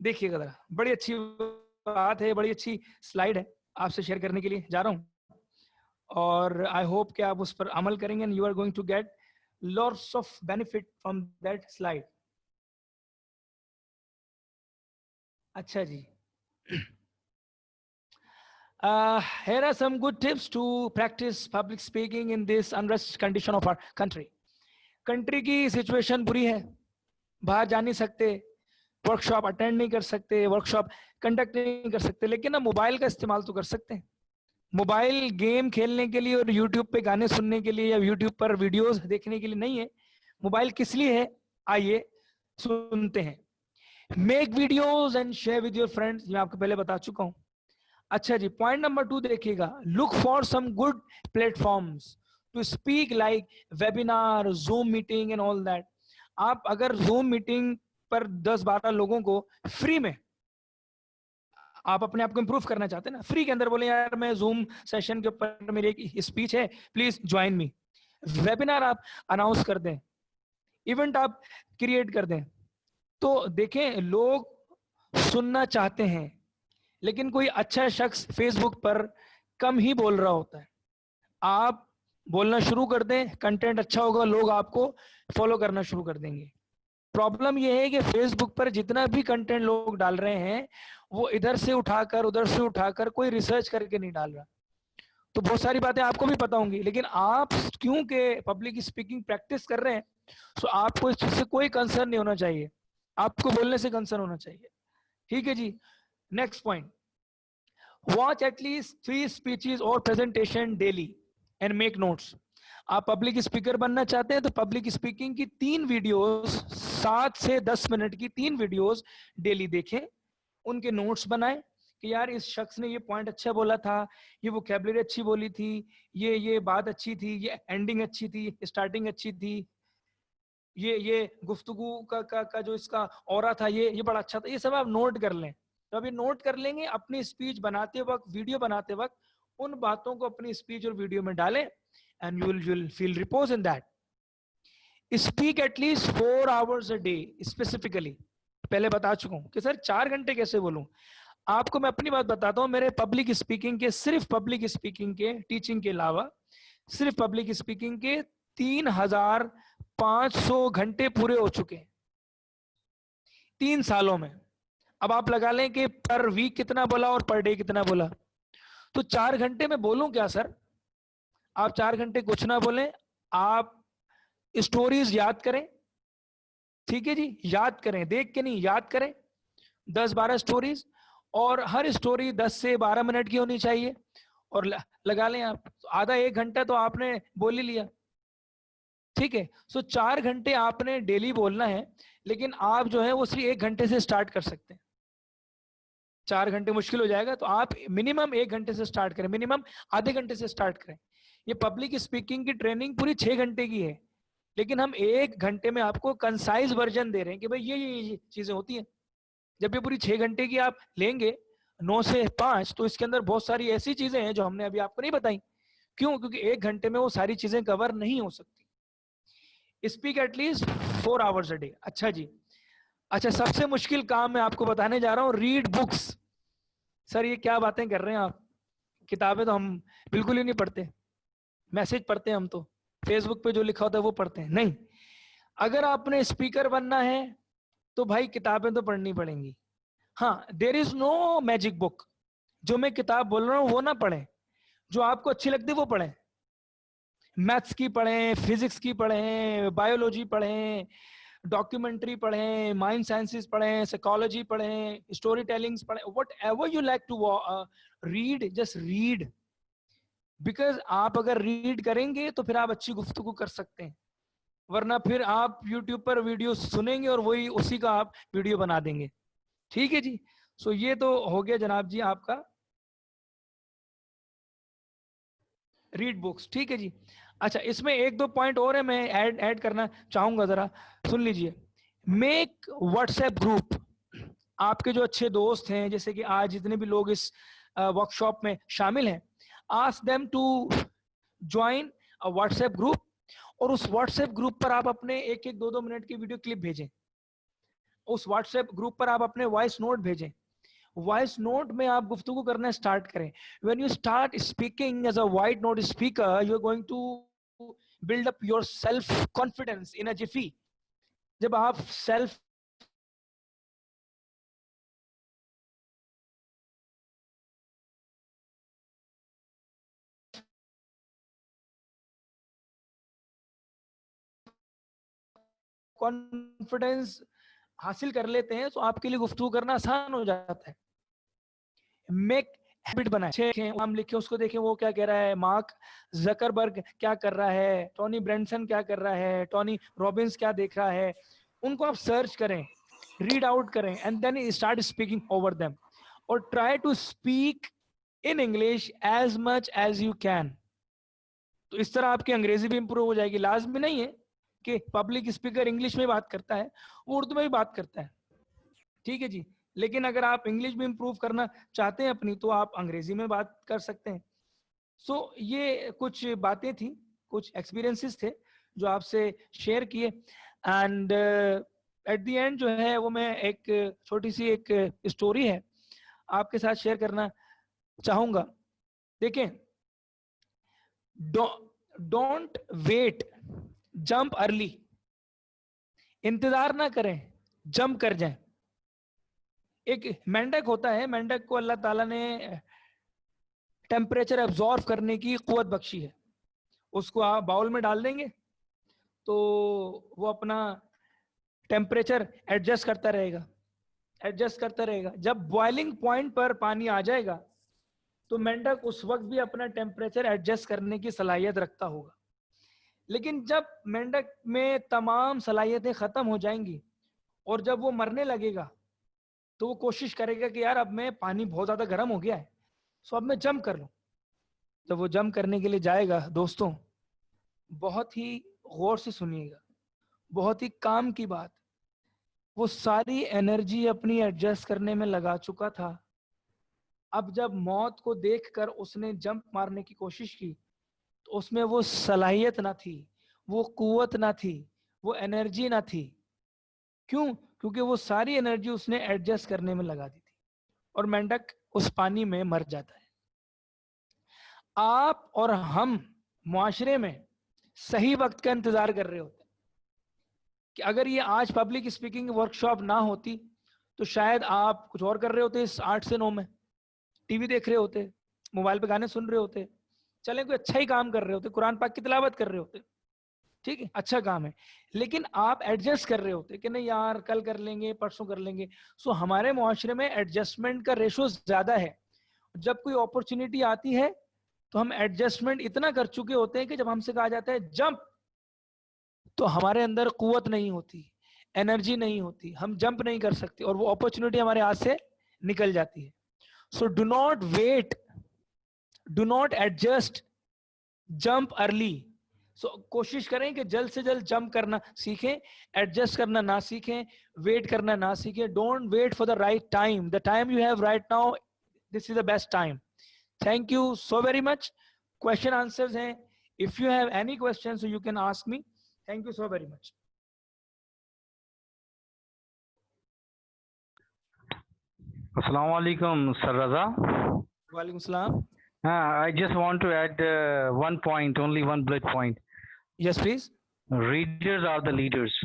देखिएगा जरा, बड़ी अच्छी बात है, बड़ी अच्छी स्लाइड है, आपसे शेयर करने के लिए जा रहा हूं, और आई होप कि आप उस पर अमल करेंगे and you are going to get lots of benefit from that slide. अच्छा जी, here are some good tips to practice public speaking in this unrest condition of our country. Country की situation बुरी है, बाहर जा नहीं सकते, वर्कशॉप अटेंड नहीं कर सकते, वर्कशॉप कंडक्ट नहीं कर सकते, लेकिन हम मोबाइल का इस्तेमाल तो कर सकते हैं। मोबाइल गेम खेलने के लिए और यूट्यूब पे गाने सुनने के लिए या यूट्यूब पर वीडियोस देखने के लिए नहीं है। मोबाइल किस लिए है, आइए सुनते हैं। Make videos and share with your friends, मैं आपको पहले बता चुका हूं। अच्छा जी, पॉइंट नंबर 2 देखिएगा, look for some good platforms to speak, like webinar, Zoom meeting and all that. आप अगर जूम मीटिंग पर 10-12 लोगों को फ्री में, आप अपने आप को इंप्रूव करना चाहते हैं ना, फ्री के अंदर बोले यार मैं जूम सेशन के ऊपर मेरी एक स्पीच है, प्लीज ज्वाइन मी। वेबिनार आप अनाउंस कर दें, इवेंट आप क्रिएट कर दें, तो देखें लोग सुनना चाहते हैं, लेकिन कोई अच्छा शख्स फेसबुक पर कम ही बोल रहा होता है। आप बोलना शुरू कर दें, कंटेंट अच्छा होगा, लोग आपको फॉलो करना शुरू कर देंगे। प्रॉब्लम ये है कि फेसबुक पर जितना भी कंटेंट लोग डाल रहे हैं वो इधर से उठाकर उधर से उठाकर कोई रिसर्च करके नहीं डाल रहा। तो बहुत सारी बातें आपको भी पता होंगी, लेकिन आप क्योंकि पब्लिक स्पीकिंग प्रैक्टिस कर रहे हैं, तो आपको इस चीज से कोई कंसर्न नहीं होना चाहिए, आपको बोलने से कंसर्न होना चाहिए। ठीक है जी। Next point, watch at least 3 speeches और presentation daily and make notes. आप पब्लिक स्पीकर बनना चाहते हैं तो पब्लिक स्पीकिंग की 3 वीडियोस, 7 से 10 मिनट की 3 वीडियोस डेली देखें, उनके नोट्स बनाएं कि यार इस शख्स ने ये पॉइंट अच्छा बोला था, ये वोकैबुलरी अच्छी बोली थी, ये बात अच्छी थी, ये एंडिंग अच्छी थी, स्टार्टिंग अच्छी थी, ये गुफ्तगू का जो इसका ऑरा था, ये बड़ा अच्छा था। ये सब आप नोट कर लें। तो अभी नोट कर लेंगे, अपनी स्पीच बनाते वक्त, वीडियो बनाते वक्त उन बातों को अपनी स्पीच और वीडियो में डालें and you will feel repose in that. Speak at least 4 hours a day specifically. पहले बता चुका हूं कि सर 4 घंटे कैसे बोलूं। आपको मैं अपनी बात बताता हूं, मेरे पब्लिक स्पीकिंग के, सिर्फ पब्लिक स्पीकिंग के, टीचिंग के अलावा सिर्फ पब्लिक स्पीकिंग के 3500 घंटे पूरे हो चुके हैं 3 सालों में। अब आप लगा लें कि पर वीक कितना बोला और पर डे कितना बोला। तो 4 घंटे में बोलूं क्या सर? आप 4 घंटे कुछ ना बोलें, आप स्टोरीज याद करें। ठीक है जी, याद करें, देख के नहीं, याद करें 10-12 स्टोरीज, और हर स्टोरी 10 से 12 मिनट की होनी चाहिए। और लगा लें आप आधा 1 घंटा तो आपने बोल ही लिया। ठीक है, सो 4 घंटे आपने डेली बोलना है, लेकिन आप जो है वो सिर्फ 1 घंटे से स्टार्ट कर सकते हैं। 4 घंटे मुश्किल हो जाएगा, तो आप मिनिमम 1 घंटे से स्टार्ट करें, मिनिमम आधे घंटे से स्टार्ट करें। ये पब्लिक स्पीकिंग की ट्रेनिंग पूरी 6 घंटे की है, लेकिन हम 1 घंटे में आपको कंसाइज वर्जन दे रहे हैं कि भाई ये चीजें होती हैं। जब ये पूरी 6 घंटे की आप लेंगे 9 से 5, तो इसके अंदर बहुत सारी ऐसी चीजें हैं जो हमने अभी आपको नहीं बताई। क्यों? क्योंकि 1 घंटे में वो सारी चीजें कवर नहीं हो सकती। Speak at least 4 hours a day. अच्छा जी, अच्छा सबसे मुश्किल काम मैं आपको बताने जा रहा हूं, रीड बुक्स। सर ये क्या बातें कर रहे हैं आप? किताबें तो हम बिल्कुल ही नहीं पढ़ते, मैसेज पढ़ते हैं हम तो, फेसबुक पे जो लिखा होता है वो पढ़ते हैं। नहीं, अगर आपने स्पीकर बनना है तो भाई किताबें तो पढ़नी पड़ेंगी। हाँ, there is no magic book. जो मैं किताब बोल रहा हूँ वो ना पढ़ें, जो आपको अच्छी लगती है वो पढ़ें। मैथ्स की पढ़ें, फिजिक्स की पढ़ें, बायोलॉजी पढ़ें, डॉक्यूमेंट्री पढ़ें, माइंड साइंसेस पढ़ें, साइकोलॉजी पढ़ें, स्टोरी टेलिंग्स पढ़ें, whatever you like to read, just read. Because आप अगर रीड करेंगे तो फिर आप अच्छी गुफ्तगू कर सकते हैं, वरना फिर आप यूट्यूब पर वीडियो सुनेंगे और वही उसी का आप वीडियो बना देंगे। ठीक है जी, सो ये तो हो गया जनाब जी आपका रीड बुक्स। ठीक है जी। अच्छा, इसमें 1-2 पॉइंट और है, मैं ऐड करना चाहूंगा, जरा सुन लीजिए। Make WhatsApp group. आपके जो अच्छे दोस्त हैं, जैसे कि आज जितने भी लोग इस वर्कशॉप में शामिल हैं, ask them to join a WhatsApp group, और उस व्हाट्सएप ग्रुप पर आप अपने 1-1, 2-2 मिनट की वीडियो क्लिप भेजें। उस व्हाट्सएप ग्रुप पर आप अपने वॉइस नोट भेजें। वॉइस नोट में आप गुफ्तगू करना स्टार्ट करें। When you start speaking as a white note speaker, you are going to build up your self confidence in a jiffy. जब आप सेल्फ कॉन्फिडेंस हासिल कर लेते हैं तो आपके लिए गुफ्तगू करना आसान हो जाता है। मेक हैबिट बनाए, हम लिखे उसको देखें वो क्या कह रहा है, मार्क जकरबर्ग क्या कर रहा है, टॉनी ब्रेंसन क्या कर रहा है, टॉनी रॉबिन्स क्या देख रहा है, उनको आप सर्च करें, रीड आउट करें, and then start speaking over them, और try to speak in English as much as you can. तो इस तरह आपकी अंग्रेजी भी इंप्रूव हो जाएगी। लाजमी नहीं है कि पब्लिक स्पीकर इंग्लिश में बात करता है, वो उर्दू में भी बात करता है। ठीक है जी, लेकिन अगर आप इंग्लिश भी इंप्रूव करना चाहते हैं अपनी, तो आप अंग्रेजी में बात कर सकते हैं। सो ये कुछ बातें थी, कुछ एक्सपीरियंसेस थे जो आपसे शेयर किए, एंड एट द एंड जो है वो मैं एक छोटी सी एक स्टोरी है आपके साथ शेयर करना चाहूंगा। देखें, डोंट वेट, जंप अर्ली। इंतजार ना करें, जंप कर जाएं। एक मेंढक होता है, मेंढक को अल्लाह ताला ने टेम्परेचर एब्जॉर्व करने की कुवत बख्शी है। उसको आप बाउल में डाल देंगे तो वो अपना टेम्परेचर एडजस्ट करता रहेगा, एडजस्ट करता रहेगा। जब बॉइलिंग पॉइंट पर पानी आ जाएगा तो मेंढक उस वक्त भी अपना टेम्परेचर एडजस्ट करने की सलाहियत रखता होगा। लेकिन जब मेंढक में तमाम सलाहियतें खत्म हो जाएंगी और जब वो मरने लगेगा तो वो कोशिश करेगा कि यार अब मैं, पानी बहुत ज्यादा गर्म हो गया है, सो अब मैं जंप कर लूं। जब वो जंप करने के लिए जाएगा, दोस्तों बहुत ही गौर से सुनिएगा, बहुत ही काम की बात, वो सारी एनर्जी अपनी एडजस्ट करने में लगा चुका था। अब जब मौत को देखकर उसने जंप मारने की कोशिश की तो उसमें वो सलाहियत ना थी, वो कुवत ना थी, वो एनर्जी ना थी। क्यों? क्योंकि वो सारी एनर्जी उसने एडजस्ट करने में लगा दी थी और मेंढक उस पानी में मर जाता है। आप और हम मुआशरे में सही वक्त का इंतजार कर रहे होते कि अगर ये आज पब्लिक स्पीकिंग वर्कशॉप ना होती तो शायद आप कुछ और कर रहे होते, इस 8 से 9 में टीवी देख रहे होते, मोबाइल पे गाने सुन रहे होते, चले कोई अच्छा ही काम कर रहे होते, कुरान पाक की तिलावत कर रहे होते, ठीक है, अच्छा काम है। लेकिन आप एडजस्ट कर रहे होते कि नहीं यार कल कर लेंगे, परसों कर लेंगे। सो हमारे मुआशरे में एडजस्टमेंट का रेशो ज्यादा है। जब कोई अपॉर्चुनिटी आती है तो हम एडजस्टमेंट इतना कर चुके होते हैं कि जब हमसे कहा जाता है जंप, तो हमारे अंदर कुवत नहीं होती, एनर्जी नहीं होती, हम जंप नहीं कर सकते और वो अपॉर्चुनिटी हमारे हाथ से निकल जाती है। So do not wait, do not adjust, jump early. So कोशिश करें कि जल्द से जल्द जंप करना सीखें, एडजस्ट करना ना सीखें, वेट करना ना सीखें। Don't wait for the right time, the time you have right now, this is the best time. Thank you so very much. Question answers हैं, if you have any question so you can ask me. Thank you so very much. Assalamu alaikum, Sir Raza. वालेकुम सलाम। I just want to add one point, only one bullet point. Yes, please. Readers are the leaders.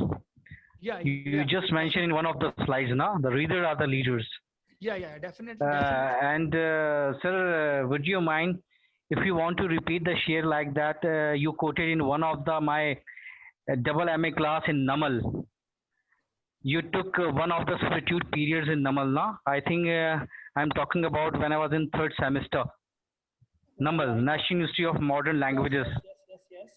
Yeah, You just mentioned in one of the slides, na? The readers are the leaders. yeah, definitely. And sir, would you mind if you want to repeat the share like that you quoted in one of the my double MA class in Namal? You took one of the substitute periods in Namal, na? I think I'm talking about when I was in third semester. Namal, National University of Modern Languages. Yes.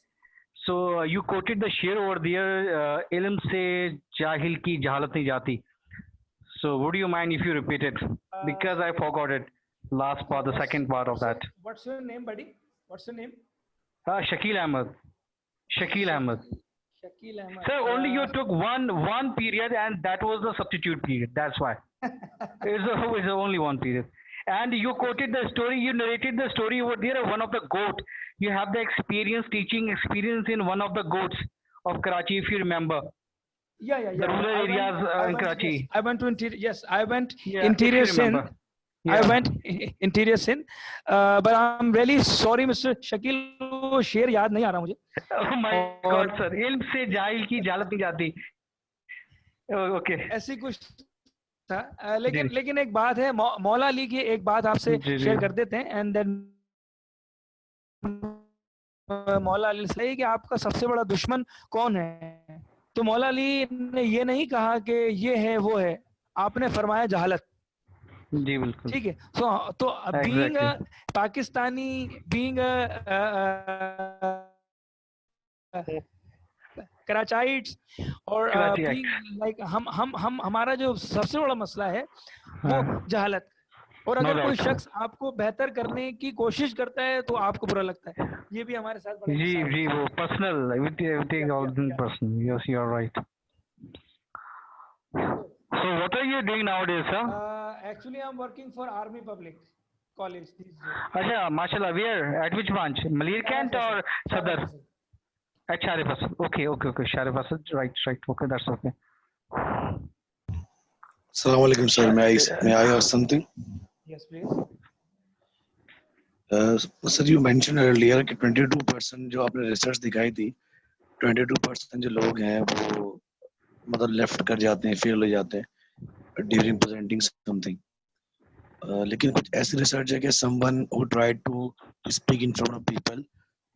So you quoted the share over there, ilm se jahil ki jahalat nahi jati. So would you mind if you repeat it? Because I forgot it. Last part, the second part of that. What's your name, buddy? What's your name? Shakil Ahmed. Shakil Ahmed. Shakil Ahmed. Sir, only you took one period and that was the substitute period. That's why. It's only one period. And you quoted the story, you narrated the story over there of one of the goat. You have the experience, teaching experience in one of the goats of Karachi, if you remember. Yeah. The rural areas in Karachi. Yes, I went to interior. Yes, I went interior Sindh. Yeah. I went interior Sindh. But I'm really sorry, Mr. Shakil, वो शेर याद नहीं आ रहा मुझे. Oh my God, sir. इल्म से जाहिल की जालत नहीं जाती. Okay. ऐसी कुछ था, लेकिन एक बात है, मौला अली की एक बात आपसे शेयर कर देते हैं एंड देन मौला अली से कि आपका सबसे बड़ा दुश्मन कौन है? तो मौला अली ने ये नहीं कहा कि ये है वो है, आपने फरमाया जहालत। जी बिल्कुल, ठीक है। तो बीइंग पाकिस्तानी, बीइंग कराचाइट्स और लाइक हम हमारा जो सबसे बड़ा मसला है वो जहालत। और अगर कोई शख्स आपको बेहतर करने की कोशिश करता है तो आपको बुरा लगता है। ये भी हमारे साथ बड़ा जी वो personal, we take all things personal. Yes, you are right. So what are you doing nowadays, sir? Actually I'm working for Army Public College. अच्छा, माशाल्लाह. Where? At which branch? Malir Kent or Sadar? At Sharifas. Okay. Sharifas. Right. Okay, that's okay. Assalamu alaikum, sir. May I ask something? Yes, please. Sir, you mentioned earlier कि 22% जो आपने research दिखाई थी, 22% जो लोग हैं वो मतलब लेफ्ट कर जाते हैं, फेल हो जाते हैं ड्यूरिंग प्रेजेंटिंग समथिंग। लेकिन कुछ ऐसी रिसर्च है कि someone who tried to speak in front of people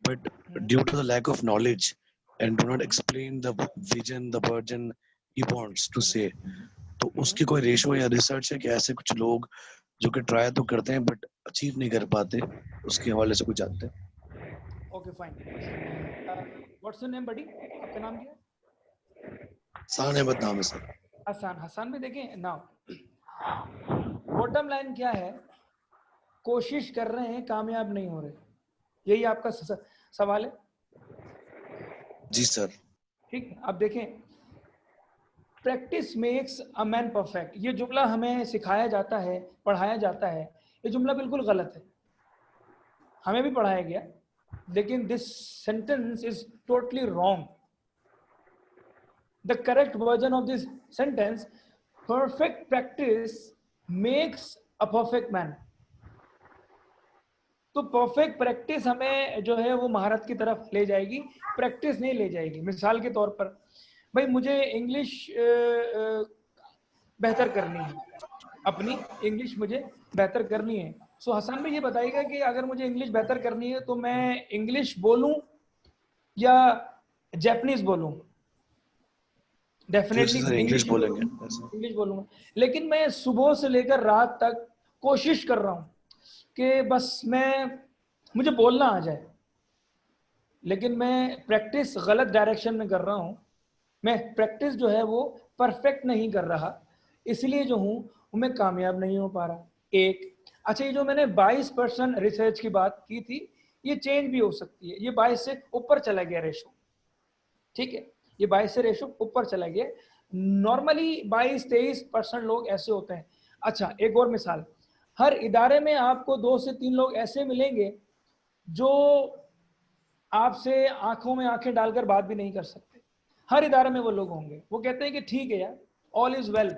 but due to the lack of knowledge and do not explain the vision the version he wants to say, तो उसकी कोई ratio या research है कि ऐसे कुछ लोग जो कि ट्राई तो करते हैं बट अचीव नहीं कर पाते, उसके हवाले से कुछ जानते हैं? Okay fine. What's your name buddy? आपका नाम क्या है? सान अहमद नाम है सर। हसन। हसन में देखें नाउ, बॉटम लाइन क्या है, कोशिश कर रहे हैं कामयाब नहीं हो रहे, यही आपका सवाल है? जी सर। ठीक है, अब देखें, practice makes a man perfect, ये जुमला हमें सिखाया जाता है, पढ़ाया जाता है, ये जुमला बिल्कुल गलत है, हमें भी पढ़ाया गया, लेकिन this sentence is totally wrong. The correct version of this sentence, perfect practice makes a perfect man. तो परफेक्ट प्रैक्टिस हमें जो है वो महारत की तरफ ले जाएगी, प्रैक्टिस नहीं ले जाएगी। मिसाल के तौर पर, भाई मुझे इंग्लिश बेहतर करनी है, अपनी इंग्लिश मुझे बेहतर करनी है। सो हसन भाई ये बताइएगा कि अगर मुझे इंग्लिश बेहतर करनी है तो मैं इंग्लिश बोलूं या जापानीज बोलूं? डेफिनेटली सर इंग्लिश इंग्लिश बोलेंगे। इंग्लिश बोलूंगा, लेकिन मैं सुबह से लेकर रात तक कोशिश कर रहा हूं कि बस मुझे बोलना आ जाए, लेकिन मैं प्रैक्टिस गलत डायरेक्शन में कर रहा हूं, मैं प्रैक्टिस जो है वो परफेक्ट नहीं कर रहा, इसलिए जो हूं मैं कामयाब नहीं हो पा रहा। एक, अच्छा, ये जो मैंने 22% रिसर्च की बात की थी, ये चेंज भी हो सकती है, ये 22 से ऊपर चला गया रेशो, ठीक है, ये 22 से रेशो ऊपर चला गया। नॉर्मली 22-23% लोग ऐसे होते हैं। अच्छा, एक और मिसाल, हर इदारे में आपको 2 से 3 लोग ऐसे मिलेंगे जो आपसे आंखों में आंखें डालकर बात भी नहीं कर सकते। हर इदारे में वो लोग होंगे, वो कहते हैं कि ठीक है यार, ऑल इज वेल,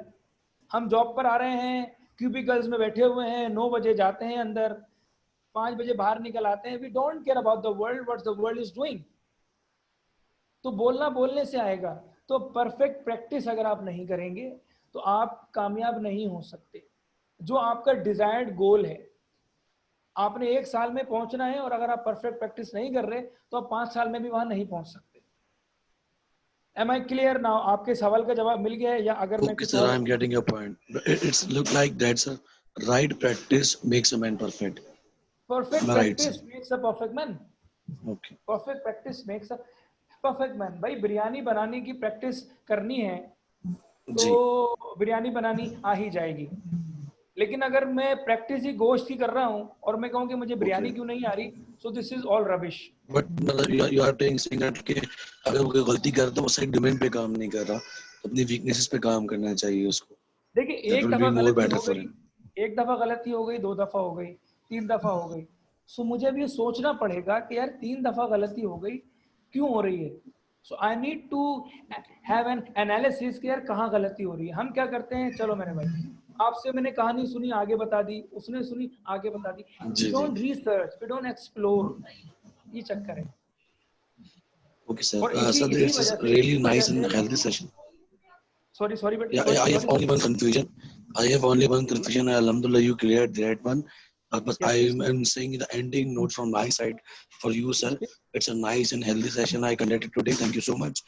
हम जॉब पर आ रहे हैं, क्यूबिकल्स में बैठे हुए हैं, 9 बजे जाते हैं अंदर, 5 बजे बाहर निकल आते हैं, we don't care about the world, what the world is doing. तो बोलना बोलने से आएगा, तो परफेक्ट प्रैक्टिस अगर आप नहीं करेंगे तो आप कामयाब नहीं हो सकते। जो आपका डिजायर्ड गोल है, आपने 1 साल में पहुंचना है, और अगर आप परफेक्ट प्रैक्टिस नहीं कर रहे तो आप 5 साल में भी वहां नहीं पहुंच सकते। Am I clear now? आपके सवाल का जवाब मिल गया है, या अगर मैं Okay कुछ sir, और? I'm getting your point. It's look like that sir. Right practice makes a man perfect. Am perfect I right sir? Practice makes a perfect man. Okay. Perfect practice makes a perfect man. भाई बिरयानी बनाने की practice करनी है तो जी। बिरयानी बनानी आ ही जाएगी, लेकिन अगर मैं प्रैक्टिस ही गोश्त की कर रहा हूं और मैं कहूं कि मुझे बिरयानी Okay. क्यों नहीं आ रही, सो this is all rubbish. But मतलब you are saying that कि अगर वो कोई गलती करता है वो सही डोमेन पे काम नहीं कर रहा, तो अपनी वीकनेसेस पे काम करना चाहिए उसको। देखिए, That एक will दफा be more गलती better हो for गई, him. एक दफा गलती हो गई, 2 दफा हो गई, 3 दफा हो गई, सो मुझे अब ये सोचना पड़ेगा कि यार 3 दफा गलती हो गई, क्यों हो रही है? So I need to have an analysis कि यार कहाँ गलती हो रही है। हम क्या करते हैं, चलो मेरे भाई, आपसे मैंने कहानी सुनी, आगे बता दी, उसने सुनी, आगे बता दी, वी जी जी। Don't research, we don't explore, ये चक्कर है। Okay sir. और Sir, इसी it's वजह a से, really इसी वजह nice and से, healthy session. Sorry sorry but Yeah, sorry I have sorry only one confusion. I have only one confusion. Alhamdulillah, you cleared that one. But I yes please, am saying the ending note from my side for you, sir. It's a nice and healthy session I conducted today. Thank you so much.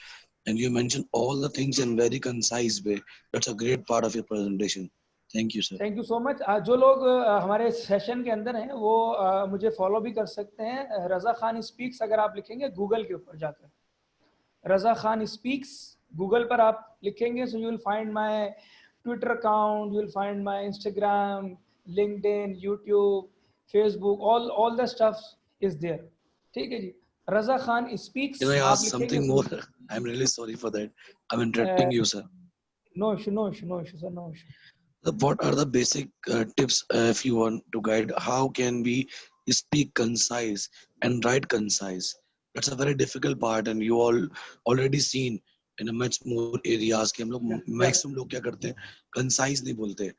And you mentioned all the things in very concise way. That's a great part of your presentation. Thank you, sir. Thank you so much. जो लोग हमारे session के अंदर हैं वो मुझे follow भी कर सकते हैं, रज़ा खान स्पीक्स अगर आप लिखेंगे गूगल के ऊपर जाकर, रज़ा खान स्पीक्स गूगल पर आप लिखेंगे, so you will find my Twitter account, you will find my Instagram, LinkedIn, YouTube, Facebook, all the stuff is there. ठीक है जी, Raza Khan Can speaks I आप ask लिखेंगे something तो more? I'm really sorry for that. I'm interrupting you, sir. No issue, no issue, no issue sir, no issue. What are the basic tips if you want to guide how can we speak concise and write concise? That's a very difficult part, and you all already seen in a much more areas कि हम लोग या maximum लोग क्या करते हैं, concise नहीं बोलते,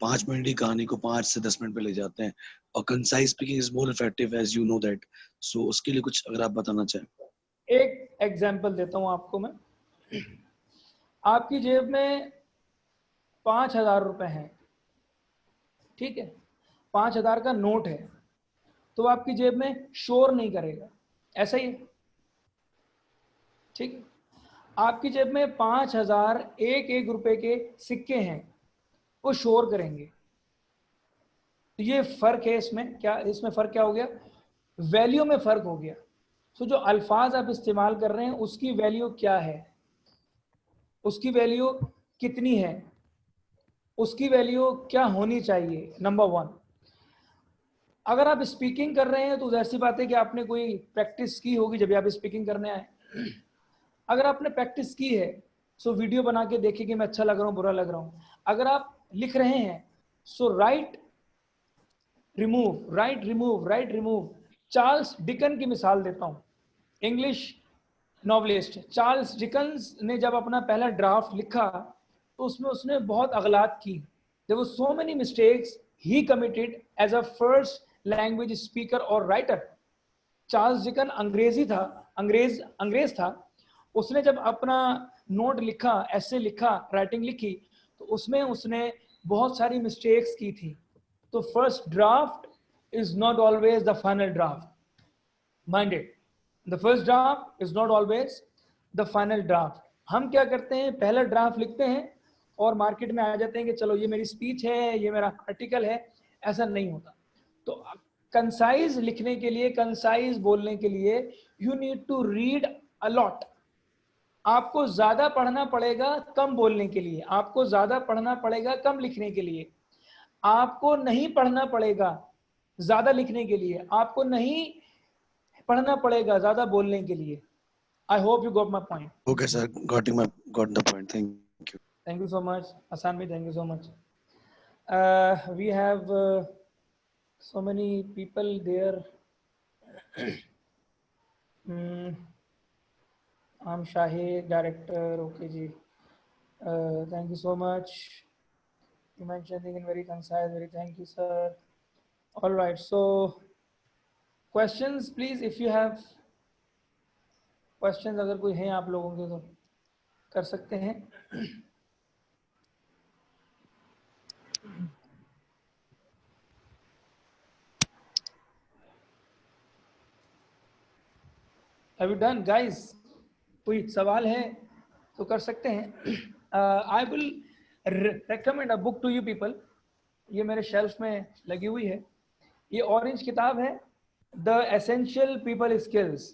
5 मिनट की कहानी को 5 से 10 मिनट पे ले जाते हैं, और concise speaking is more effective as you know that. So उसके लिए कुछ अगर आप बताना चाहें। एक एग्जांपल देता हूं आपको मैं। आपकी जेब में 5,000 रुपए हैं, ठीक है, 5,000 का नोट है, तो आपकी जेब में शोर नहीं करेगा, ऐसा ही है, ठीक है। आपकी जेब में 5,000 एक एक रुपए के सिक्के हैं, वो शोर करेंगे। तो ये फर्क है इसमें, क्या इसमें फर्क क्या हो गया? वैल्यू में फर्क हो गया। तो जो अल्फाज आप इस्तेमाल कर रहे हैं उसकी वैल्यू क्या है, उसकी वैल्यू कितनी है, उसकी वैल्यू क्या होनी चाहिए, नंबर 1। अगर आप स्पीकिंग कर रहे हैं तो जाहिर सी बात है कि आपने कोई प्रैक्टिस की होगी जब आप स्पीकिंग करने आए। अगर आपने प्रैक्टिस की है सो वीडियो बना के देखिए कि मैं अच्छा लग रहा हूँ, बुरा लग रहा हूँ। अगर आप लिख रहे हैं so write remove, write remove, write remove. Charles Dicken की मिसाल देता हूँ, इंग्लिश नॉवलिस्ट चार्ल्स डिकन्स ने जब अपना पहला ड्राफ्ट लिखा तो उसमें उसने बहुत अगलात की। There were so many mistakes he committed as a first language speaker और राइटर। चार्ल्स डिकन अंग्रेजी था, अंग्रेज था। उसने जब अपना नोट लिखा, ऐसे लिखा, राइटिंग लिखी, तो उसमें उसने बहुत सारी मिस्टेक्स की थी। तो first draft is not always the final draft, mind it. The first draft is not always the final draft. हम क्या करते हैं, पहला ड्राफ्ट लिखते हैं और मार्केट में आ जाते हैं कि चलो ये मेरी स्पीच है, ये मेरा आर्टिकल है। ऐसा नहीं होता। तो कंसाइज लिखने के लिए, कंसाइज बोलने के लिए you need to read a lot. आपको ज्यादा पढ़ना पड़ेगा कम बोलने के लिए, आपको ज्यादा पढ़ना पड़ेगा कम लिखने के लिए। आपको नहीं पढ़ना पड़ेगा ज्यादा लिखने के लिए, आपको नहीं पढ़ना पड़ेगा ज्यादा बोलने के लिए। I hope you got my point. Okay, sir. Got the point. Thank you. Thank you so much Ahsan भाई, thank you so much. We have so many people there. I'm Shahid, director. Okay ji, thank you so much. You mentioned it in very concise, very thank you sir. All right, so questions please, if you have questions, अगर कोई हैं आप लोगों के तो कर सकते हैं। Have you done guys? कोई सवाल है तो कर सकते हैं। I will recommend a book to you people. ये मेरे शेल्फ में लगी हुई है, ये ऑरेंज किताब है, द एसेंशियल पीपल स्किल्स।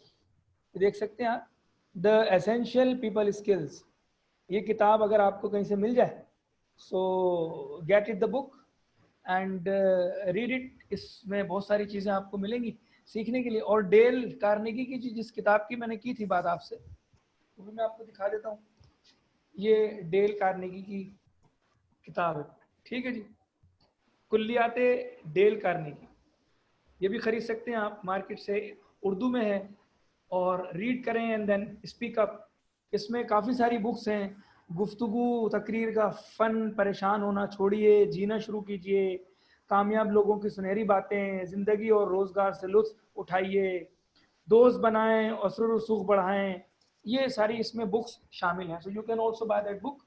देख सकते हैं आप, द एसेंशियल पीपल स्किल्स। ये किताब अगर आपको कहीं से मिल जाए सो get it the book and read it. इसमें बहुत सारी चीज़ें आपको मिलेंगी सीखने के लिए। और डेल कार्नेगी की जिस किताब की मैंने की थी बात आपसे, वो भी मैं आपको दिखा देता हूँ। ये डेल कार्नेगी की किताब है, ठीक है जी, कुल्लियाते डेल कार्नेगी। ये भी खरीद सकते हैं आप मार्केट से, उर्दू में है। और रीड करें एंड देन स्पीक अप। इसमें काफ़ी सारी बुक्स हैं, गुफ्तगू तकरीर का फ़न, परेशान होना छोड़िए, जीना शुरू कीजिए, कामयाब लोगों की सुनहरी बातें, ज़िंदगी और रोज़गार से लुत्फ़ उठाइए, दोस्त बनाएं और सुरूर सुख बढ़ाएं। ये सारी इसमें बुक्स शामिल हैं। So you can also buy that book,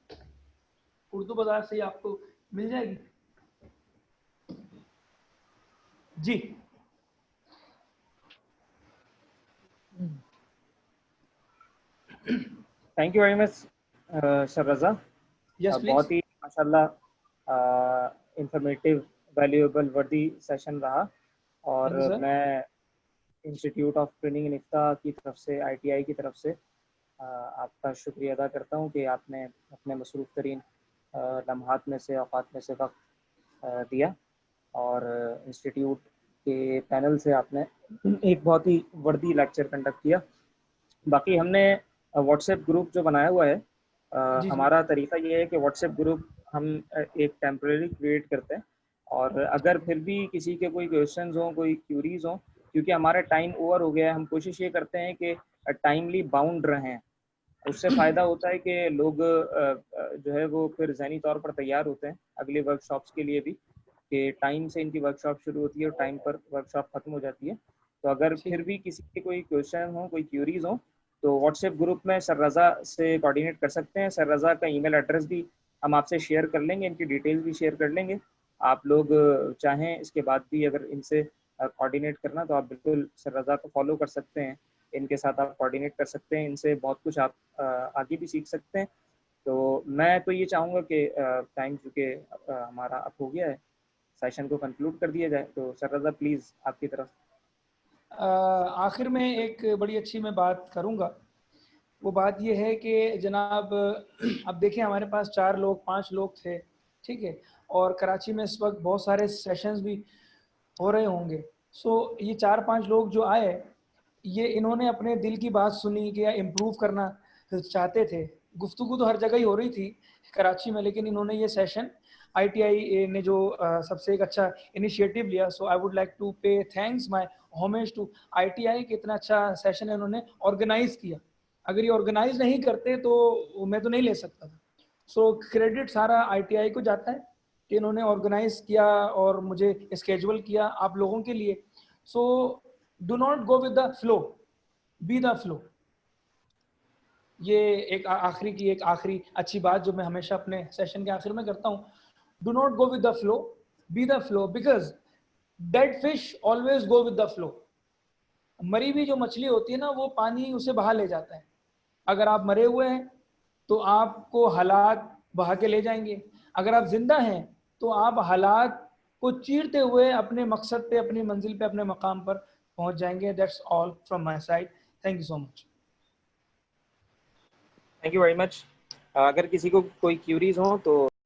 Urdu बाजार से ही आपको मिल जाएगी जी। Thank you very much sir Raza. Yes please. बहुत ही माशाल्लाह इंफॉर्मेटिव, वैल्यूएबल, वर्दी सेशन रहा। और Thank you, sir. मैं इंस्टीट्यूट ऑफ ट्रेनिंग इन इफ्ता की तरफ से, ITI की तरफ से आपका शुक्रिया अदा करता हूँ कि आपने अपने मसरूफ़ तरीन लम्हात में से, औकात में से वक्त दिया और इंस्टीट्यूट के पैनल से आपने एक बहुत ही वर्दी लेक्चर कंडक्ट किया। बाकी हमने व्हाट्सएप ग्रुप जो बनाया हुआ है, जी। हमारा तरीका ये है कि व्हाट्सएप ग्रुप हम एक टेम्परेरी क्रिएट करते हैं, और अगर फिर भी किसी के कोई क्वेश्चंस हों, कोई क्यूरीज हों, क्योंकि हमारा टाइम ओवर हो गया है, हम कोशिश ये करते हैं कि टाइमली बाउंड रहें। उससे फ़ायदा होता है कि लोग जो है वो फिर ज़हनी तौर पर तैयार होते हैं अगले वर्कशॉप्स के लिए भी, कि टाइम से इनकी वर्कशॉप शुरू होती है और टाइम पर वर्कशॉप ख़त्म हो जाती है। तो अगर फिर भी किसी के कोई क्वेश्चन हो, कोई क्यूरीज हो, तो व्हाट्सएप ग्रुप में सर रज़ा से कोऑर्डिनेट कर सकते हैं। सर रज़ा का ईमेल एड्रेस भी हम आपसे शेयर कर लेंगे, इनकी डिटेल्स भी शेयर कर लेंगे। आप लोग चाहें इसके बाद भी अगर इनसे कोऑर्डिनेट करना तो आप बिल्कुल सर रज़ा को फॉलो कर सकते हैं, इनके साथ आप कोऑर्डिनेट कर सकते हैं, इनसे बहुत कुछ आप आगे भी सीख सकते हैं। तो मैं तो ये चाहूँगा कि टाइम चूँकि हमारा अब हो गया है, सेशन को कंक्लूड कर दिया जाए। तो सर रज़ा प्लीज़ आपकी तरफ। आखिर में एक बड़ी अच्छी मैं बात करूँगा। वो बात ये है कि जनाब अब देखिए हमारे पास 4 लोग 5 लोग थे, ठीक है, और कराची में इस वक्त बहुत सारे सेशंस भी हो रहे होंगे। सो ये 4-5 लोग जो आए, ये इन्होंने अपने दिल की बात सुनी कि या इम्प्रूव करना चाहते थे। गुफ्तगू तो हर जगह ही हो रही थी कराची में, लेकिन इन्होंने ये सेशन ITI ने जो सबसे एक अच्छा इनिशिएटिव लिया। So I would like to pay thanks my homage to ITI कि इतना अच्छा सेशन इन्होंने ऑर्गेनाइज किया। अगर ये ऑर्गेनाइज नहीं करते तो मैं तो नहीं ले सकता था। सो क्रेडिट सारा ITI को जाता है कि इन्होंने ऑर्गेनाइज किया और मुझे स्केड्यूल किया आप लोगों के लिए। सो do not go with the flow, be the flow. ये एक आखिरी अच्छी बात जो मैं हमेशा अपने सेशन के आखिर में करता हूँ। Do not go with the flow, be the flow, because dead fish always go with the flow. मरी हुई जो मछली होती है ना, वो पानी उसे बहा ले जाता है। अगर आप मरे हुए हैं तो आपको हालात बहा के ले जाएंगे, अगर आप जिंदा हैं तो आप हालात को चीरते हुए अपने मकसद पे, अपनी मंजिल पे, अपने मकाम पर पहुंच जाएंगे। That's all from my side. Thank you so much. Thank you very much. अगर किसी को कोई क्यूरीज हो तो